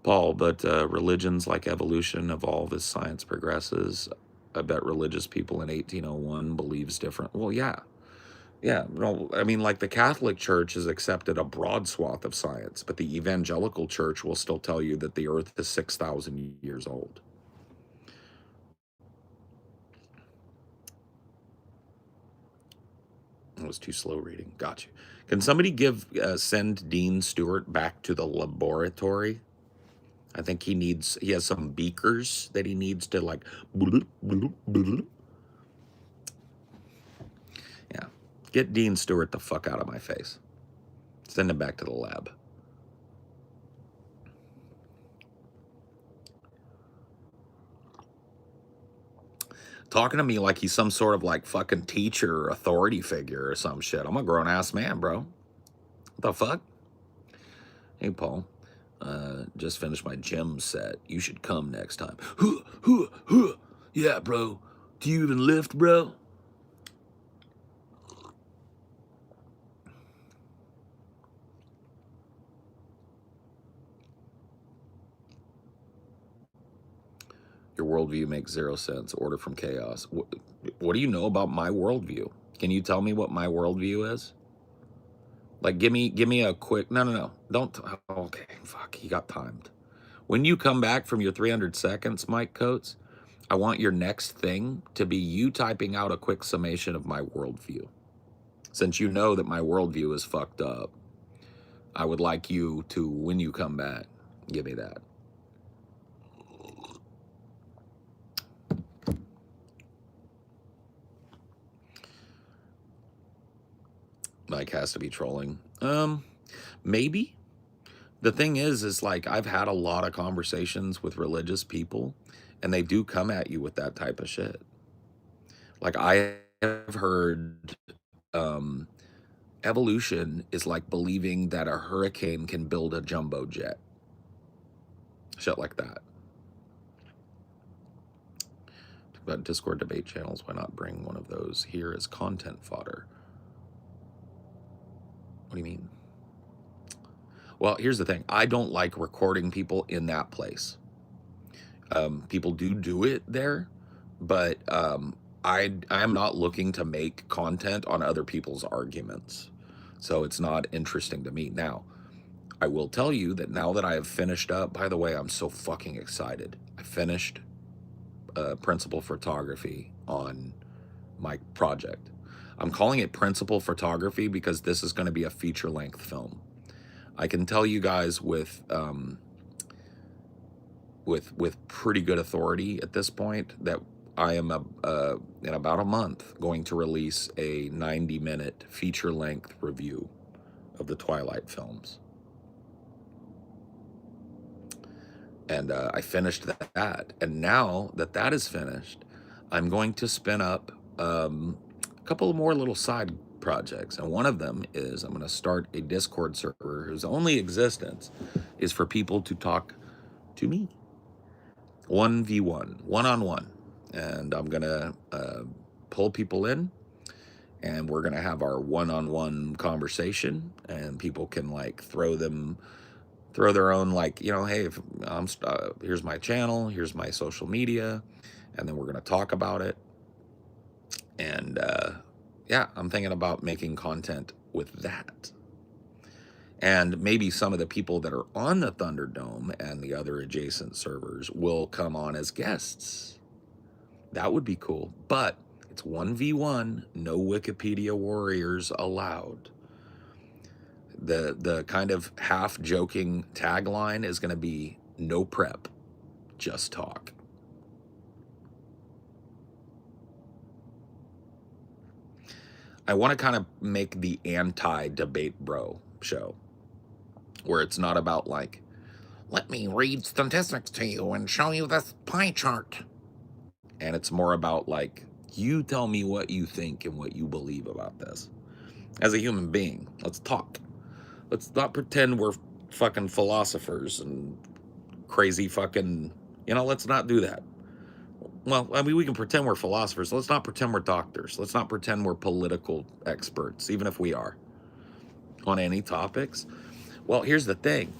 Paul, but religions like evolution evolve as science progresses. I bet religious people in 1801 believes different. Well, yeah. Yeah, no, I mean, like the Catholic Church has accepted a broad swath of science, but the evangelical church will still tell you that the earth is 6,000 years old. It was too slow reading. Got you. Can somebody send Dean Stewart back to the laboratory? I think he has some beakers that he needs to like, bloop, bloop, bloop. Yeah. Get Dean Stewart the fuck out of my face. Send him back to the lab. Talking to me like he's some sort of like fucking teacher or authority figure or some shit. I'm a grown ass man, bro. What the fuck? Hey, Paul. Just finished my gym set. You should come next time. Yeah, bro. Do you even lift, bro? Your worldview makes zero sense. Order from chaos. What do you know about my worldview? Can you tell me what my worldview is? Like, give me a quick. No. Don't. Okay, fuck. He got timed. When you come back from your 300 seconds, Mike Coates, I want your next thing to be you typing out a quick summation of my worldview. Since you know that my worldview is fucked up, I would like you to, when you come back, give me that. Mike has to be trolling. Maybe. The thing is like I've had a lot of conversations with religious people, and they do come at you with that type of shit. Like I have heard evolution is like believing that a hurricane can build a jumbo jet. Shit like that. Talk about Discord debate channels. Why not bring one of those here as content fodder? What do you mean? Well, here's the thing. I don't like recording people in that place. People do it there, but I'm not looking to make content on other people's arguments. So it's not interesting to me. Now, I will tell you that now that I have finished up, by the way, I'm so fucking excited. I finished principal photography on my project. I'm calling it principal photography because this is going to be a feature-length film. I can tell you guys with pretty good authority at this point that I am in about a month going to release a 90-minute feature-length review of the Twilight films. And I finished that. And now that that is finished, I'm going to spin up a couple of more little side projects. And one of them is I'm going to start a Discord server whose only existence is for people to talk to me. 1v1, one-on-one. And I'm going to pull people in, and we're going to have our one-on-one conversation, and people can like throw their own, like, you know, hey, if I'm here's my channel, here's my social media, and then we're going to talk about it. And yeah, I'm thinking about making content with that. And maybe some of the people that are on the Thunderdome and the other adjacent servers will come on as guests. That would be cool. But it's 1v1, no Wikipedia warriors allowed. The kind of half joking tagline is going to be no prep, just talk. I want to kind of make the anti-debate bro show, where it's not about like, let me read statistics to you and show you this pie chart. And it's more about like, you tell me what you think and what you believe about this. As a human being, let's talk. Let's not pretend we're fucking philosophers and crazy fucking, you know, let's not do that. Well, I mean, we can pretend we're philosophers. Let's not pretend we're doctors. Let's not pretend we're political experts, even if we are, on any topics. Well, here's the thing.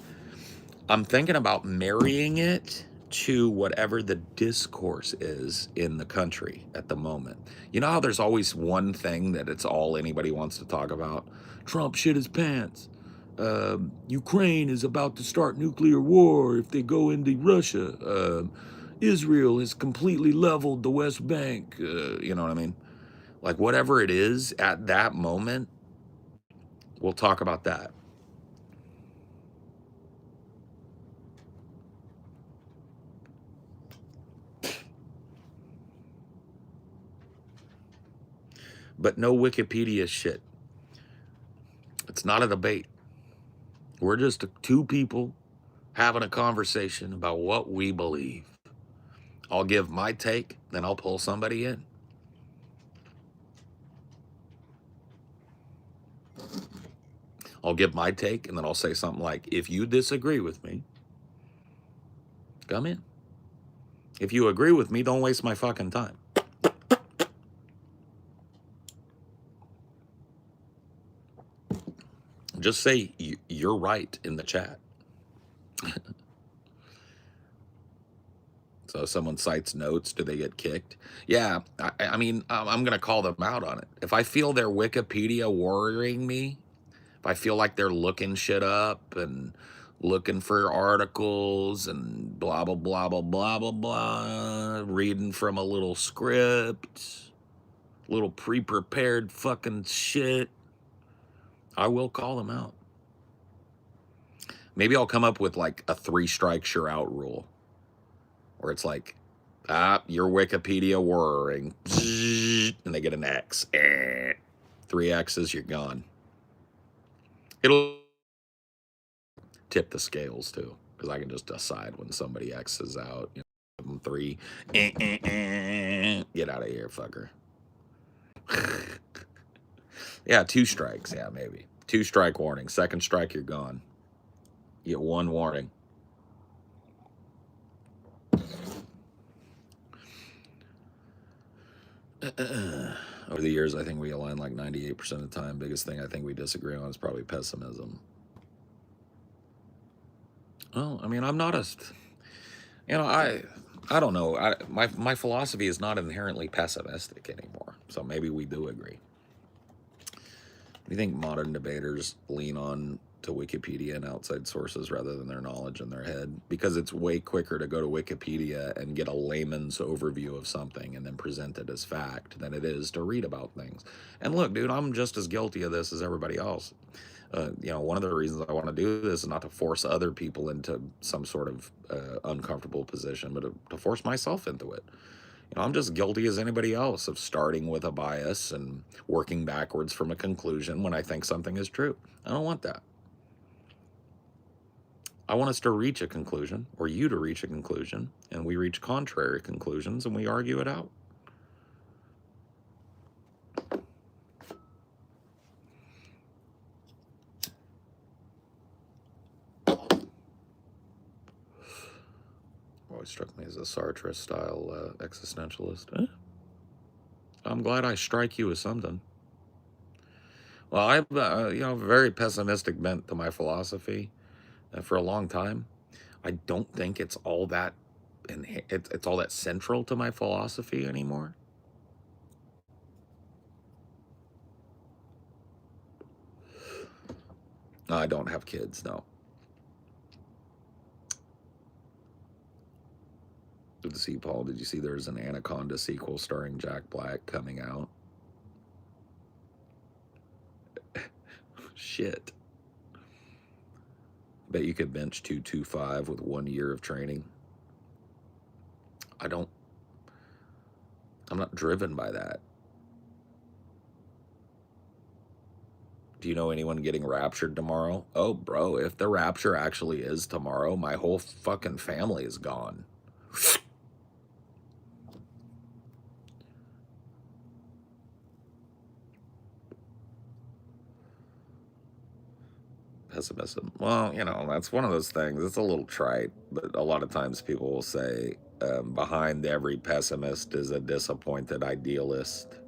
I'm thinking about marrying it to whatever the discourse is in the country at the moment. You know how there's always one thing that it's all anybody wants to talk about? Trump shit his pants. Ukraine is about to start nuclear war if they go into Russia. Israel has completely leveled the West Bank. You know what I mean? Like whatever it is at that moment, we'll talk about that. But no Wikipedia shit. It's not a debate. We're just two people having a conversation about what we believe. I'll give my take, then I'll pull somebody in. I'll give my take, and then I'll say something like, if you disagree with me, come in. If you agree with me, don't waste my fucking time. Just say you're right in the chat. So if someone cites notes, do they get kicked? Yeah, I mean, I'm going to call them out on it. If I feel their Wikipedia worrying me, if I feel like they're looking shit up and looking for articles and blah, blah, blah, blah, blah, blah, blah, reading from a little script, little pre-prepared fucking shit, I will call them out. Maybe I'll come up with like a 3 strikes you're out rule, where it's like, your Wikipedia worrying, and they get an X. 3 X's, you're gone. It'll tip the scales too, because I can just decide when somebody X's out. 3, get out of here, fucker. Yeah, 2 strikes. Yeah, maybe 2 strike warning. 2nd strike, you're gone. You get 1 warning. Over the years, I think we align like 98% of the time. Biggest thing I think we disagree on is probably pessimism. Well, I mean, I'm not a, I don't know. My philosophy is not inherently pessimistic anymore. So maybe we do agree. Do you think modern debaters lean on to Wikipedia and outside sources rather than their knowledge in their head? Because it's way quicker to go to Wikipedia and get a layman's overview of something and then present it as fact than it is to read about things. And look, dude, I'm just as guilty of this as everybody else. One of the reasons I want to do this is not to force other people into some sort of uncomfortable position, but to force myself into it. I'm just guilty as anybody else of starting with a bias and working backwards from a conclusion when I think something is true. I don't want that. I want us to reach a conclusion, or you to reach a conclusion, and we reach contrary conclusions and we argue it out. Always struck me as a Sartre-style existentialist. I'm glad I strike you as something. Well, I've a very pessimistic bent to my philosophy for a long time. I don't think it's all that, and it's all that central to my philosophy anymore. I don't have kids, no. Good to see, Paul. Did you see there's an Anaconda sequel starring Jack Black coming out? Shit. Bet you could bench 225 with 1 year of training. I'm not driven by that. Do you know anyone getting raptured tomorrow? Oh, bro, if the rapture actually is tomorrow, my whole fucking family is gone. Pessimism. Well, that's one of those things. It's a little trite, but a lot of times people will say, behind every pessimist is a disappointed idealist.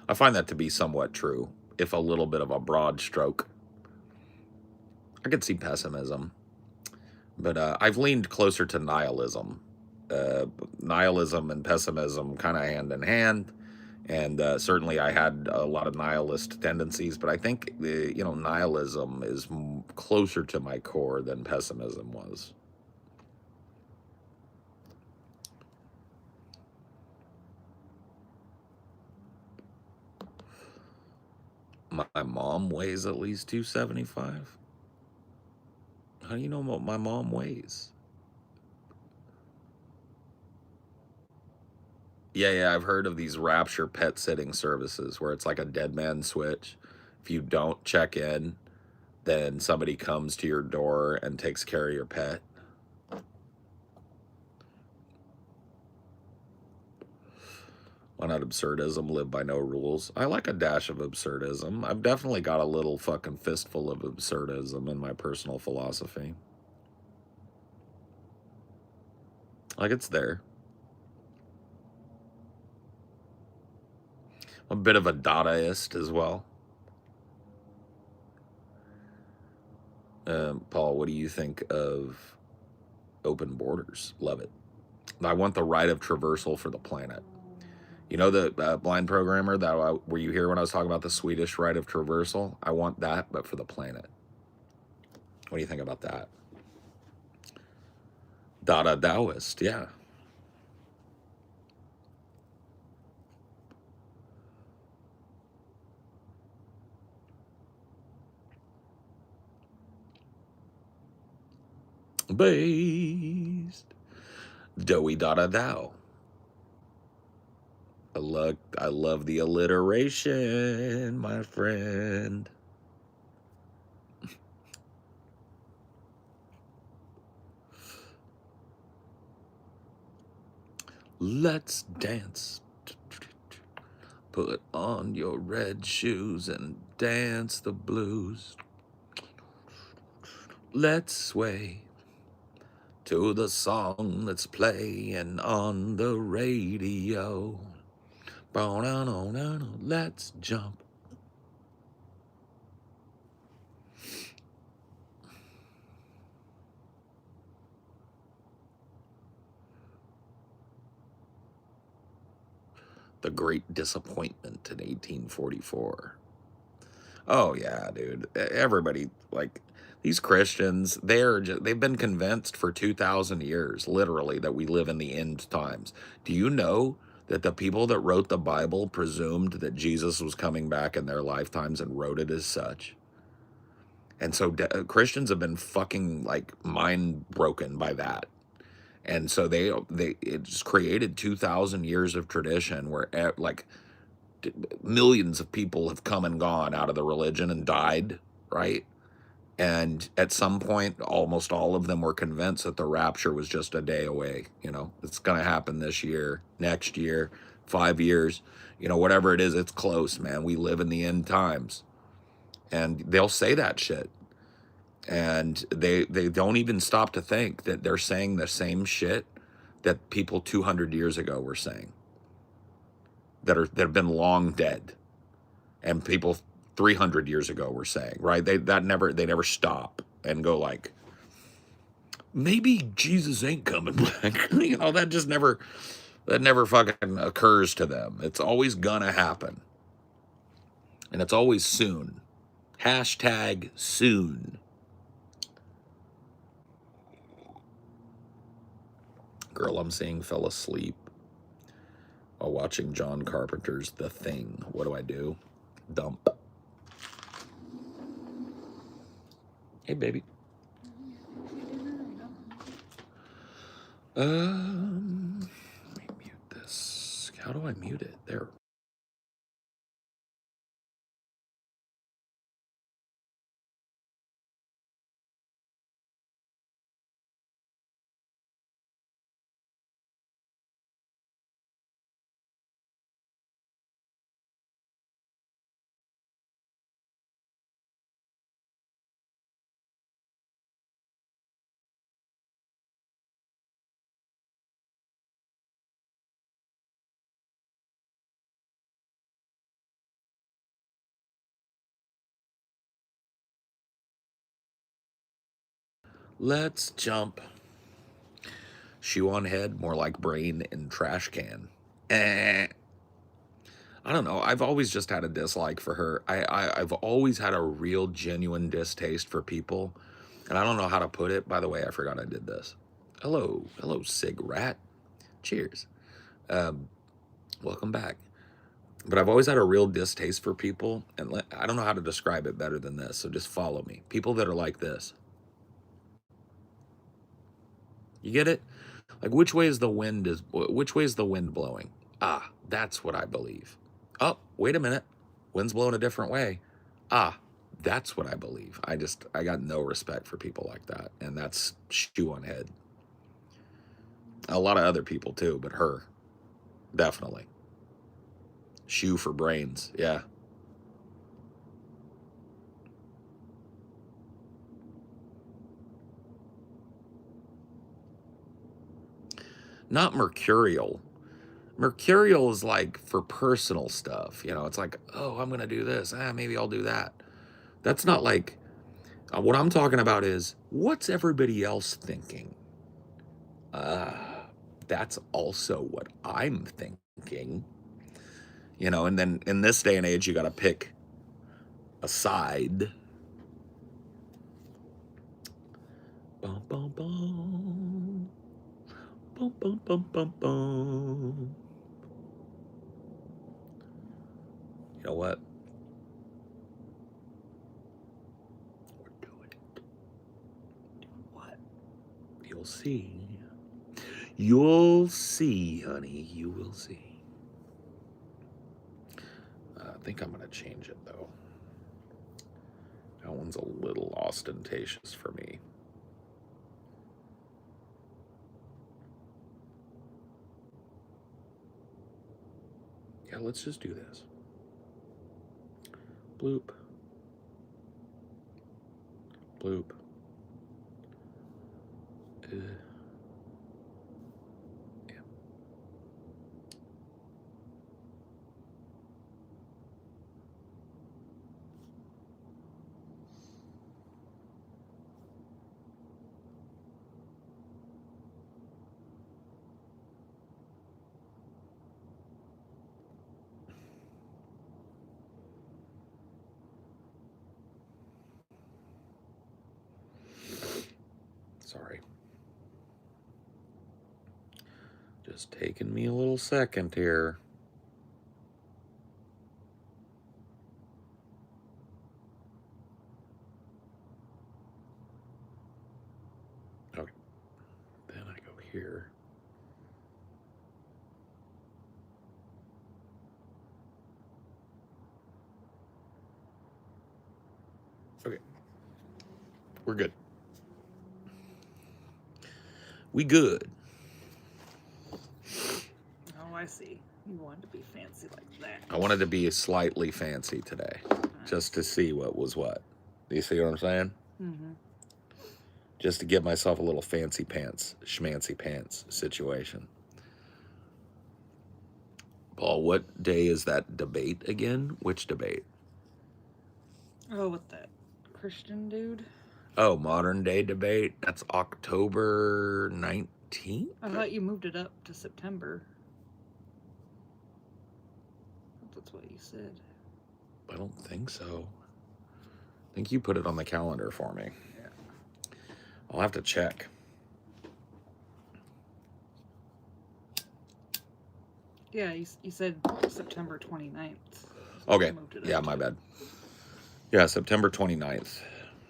I find that to be somewhat true, if a little bit of a broad stroke. I could see pessimism, but I've leaned closer to nihilism. Nihilism and pessimism kind of hand in hand. And certainly I had a lot of nihilist tendencies, but I think, nihilism is closer to my core than pessimism was. My mom weighs at least 275. How do you know what my mom weighs? Yeah, I've heard of these rapture pet sitting services where it's like a dead man switch. If you don't check in, then somebody comes to your door and takes care of your pet. Why not absurdism? Live by no rules. I like a dash of absurdism. I've definitely got a little fucking fistful of absurdism in my personal philosophy. Like, it's there. A bit of a Dadaist as well. Paul, what do you think of open borders? Love it. I want the right of traversal for the planet. You know the blind programmer that were you here when I was talking about the Swedish right of traversal? I want that, but for the planet. What do you think about that? Dada Taoist, yeah. Based. Doughy Dada Thou. I love the alliteration, my friend. Let's dance. Put on your red shoes and dance the blues. Let's sway to the song that's playing on the radio. Let's jump. The Great Disappointment in 1844. Oh yeah, dude. Everybody, like, these Christians, they've been convinced for 2,000 years, literally, that we live in the end times. Do you know that the people that wrote the Bible presumed that Jesus was coming back in their lifetimes and wrote it as such? And so Christians have been fucking, like, mind broken by that. And so it's created 2,000 years of tradition where, like, millions of people have come and gone out of the religion and died, right? And at some point, almost all of them were convinced that the rapture was just a day away. You know, it's going to happen this year, next year, 5 years, you know, whatever it is, it's close, man. We live in the end times. And they'll say that shit. And they don't even stop to think that they're saying the same shit that people 200 years ago were saying, that have been long dead, and people 300 years ago were saying, right? They never stop and go like, maybe Jesus ain't coming back. You know, that never fucking occurs to them. It's always gonna happen, and it's always soon. Hashtag soon. Girl I'm seeing fell asleep while watching John Carpenter's The Thing. What do I do? Dump. Hey, baby. Let me mute this. How do I mute it? There. Let's jump. Shoe on head, more like brain in trash can. I don't know. I've always just had a dislike for her. I've always had a real genuine distaste for people. And I don't know how to put it. By the way, I forgot I did this. Hello, Sig Rat. Cheers. Welcome back. But I've always had a real distaste for people. And I don't know how to describe it better than this. So just follow me. People that are like this. You get it? Like, which way is the wind blowing? Ah, that's what I believe. Oh, wait a minute. Wind's blowing a different way. Ah, that's what I believe. I got no respect for people like that. And that's shoe on head. A lot of other people too, but her, definitely. Shoe for brains. Yeah. Not mercurial. Mercurial is like for personal stuff. You know, it's like, oh, I'm going to do this. Maybe I'll do that. That's not like, what I'm talking about is, what's everybody else thinking? That's also what I'm thinking. You know, and then in this day and age, you got to pick a side. Bum, bum, bum. Bum, bum, bum, bum, bum. You know what? We're doing it. What? You'll see. You'll see, honey. You will see. I think I'm going to change it, though. That one's a little ostentatious for me. Yeah, let's just do this. Bloop. Bloop. Yeah. Sorry. Just taking me a little second here. Okay. Then I go here. Okay. We're good. We good. Oh, I see. You wanted to be fancy like that. I wanted to be slightly fancy today, just to see what was what. Do you see what I'm saying? Mm-hmm. Just to give myself a little fancy pants, schmancy pants situation. Paul, what day is that debate again? Which debate? Oh, with that Christian dude? Oh, modern day debate. That's October 19th? I thought you moved it up to September. That's what you said. I don't think so. I think you put it on the calendar for me. Yeah. I'll have to check. Yeah, you said September 29th. Okay. Yeah, my bad. Yeah, September 29th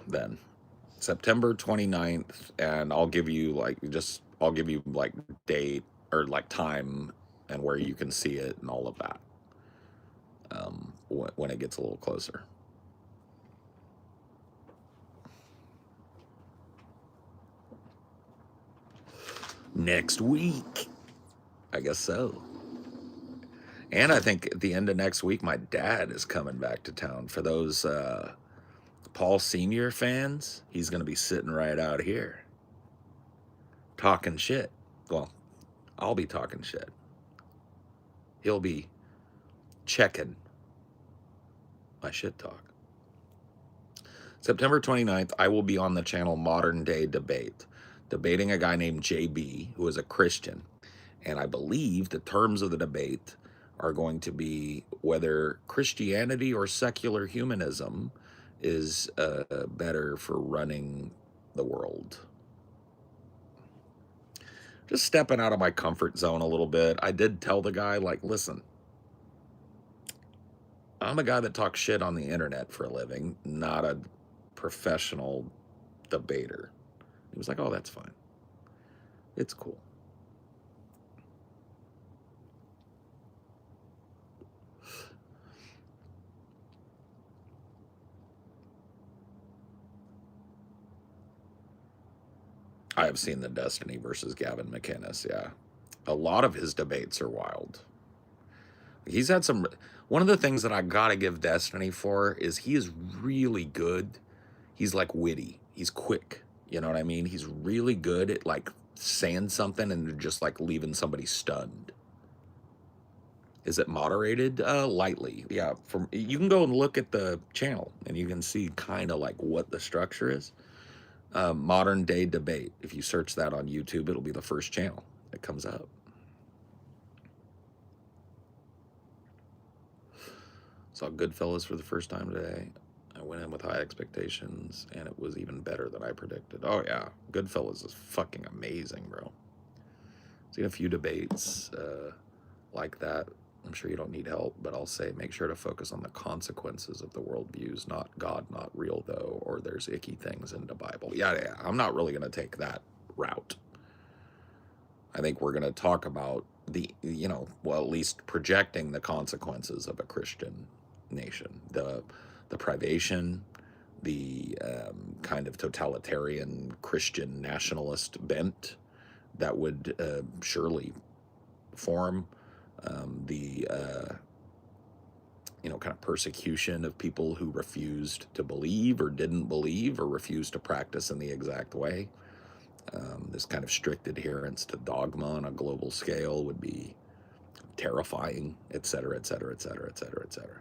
then. September 29th, and I'll give you like date or like time and where you can see it and all of that when it gets a little closer. Next week. I guess so. And I think at the end of next week, my dad is coming back to town. For those Paul Sr. fans, he's going to be sitting right out here talking shit. Well, I'll be talking shit. He'll be checking my shit talk. September 29th, I will be on the channel Modern Day Debate, debating a guy named JB, who is a Christian. And I believe the terms of the debate are going to be whether Christianity or secular humanism is better for running the world. Just stepping out of my comfort zone a little bit. I did tell the guy, like, listen, I'm a guy that talks shit on the internet for a living, not a professional debater. He was like, oh, that's fine. It's cool. I have seen the Destiny versus Gavin McInnes, yeah. A lot of his debates are wild. He's had some. One of the things that I gotta give Destiny for is he is really good. He's like witty. He's quick. You know what I mean? He's really good at like saying something and just like leaving somebody stunned. Is it moderated? Lightly. Yeah. From you can go and look at the channel and you can see kind of like what the structure is. Modern day debate. If you search that on YouTube, it'll be the first channel that comes up. Saw Goodfellas for the first time today. I went in with high expectations, and it was even better than I predicted. Oh yeah, Goodfellas is fucking amazing, bro. Seen a few debates like that. I'm sure you don't need help, but I'll say make sure to focus on the consequences of the worldviews, not God, not real though, or there's icky things in the Bible. Yeah, I'm not really going to take that route. I think we're going to talk about the, well, at least projecting the consequences of a Christian nation, the privation, the kind of totalitarian Christian nationalist bent that would surely form, the kind of persecution of people who refused to believe or didn't believe or refused to practice in the exact way. This kind of strict adherence to dogma on a global scale would be terrifying, et cetera, et cetera, et cetera, et cetera, et cetera.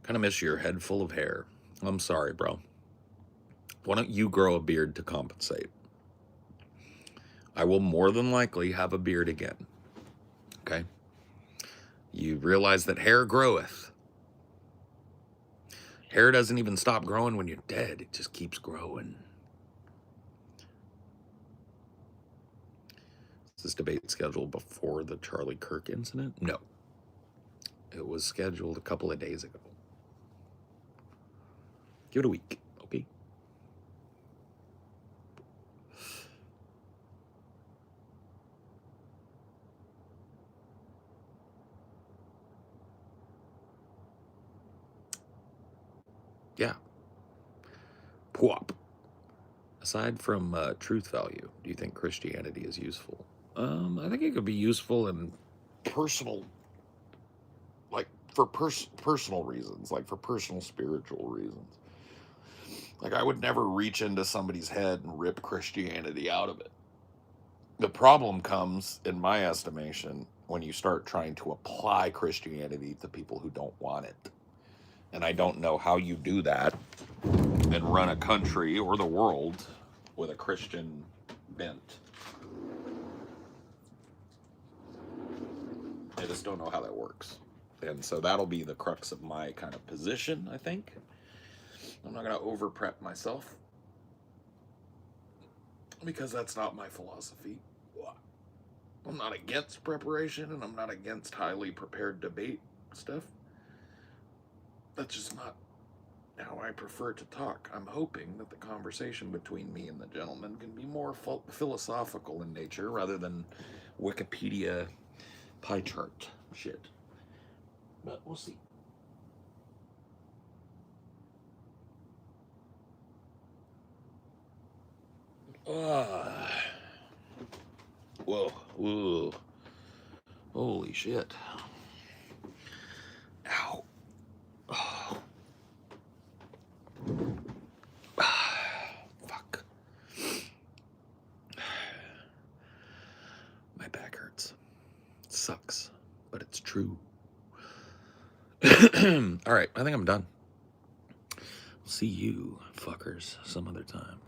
Kind of miss your head full of hair. I'm sorry, bro. Why don't you grow a beard to compensate? I will more than likely have a beard again. Okay? You realize that hair groweth. Hair doesn't even stop growing when you're dead. It just keeps growing. Is this debate scheduled before the Charlie Kirk incident? No. It was scheduled a couple of days ago. Give it a week, okay? Yeah. Pwop. Aside from truth value, do you think Christianity is useful? I think it could be useful in personal, like for personal reasons, like for personal spiritual reasons. Like I would never reach into somebody's head and rip Christianity out of it. The problem comes, in my estimation, when you start trying to apply Christianity to people who don't want it. And I don't know how you do that and run a country or the world with a Christian bent. I just don't know how that works. And so that'll be the crux of my kind of position, I think. I'm not going to over prep myself because that's not my philosophy. I'm not against preparation and I'm not against highly prepared debate stuff. That's just not how I prefer to talk. I'm hoping that the conversation between me and the gentleman can be more philosophical in nature rather than Wikipedia pie chart shit. But we'll see. Whoa, whoa. Holy shit. Ow. Oh. Fuck. My back hurts. It sucks, but it's true. All right, I think I'm done. See you fuckers some other time.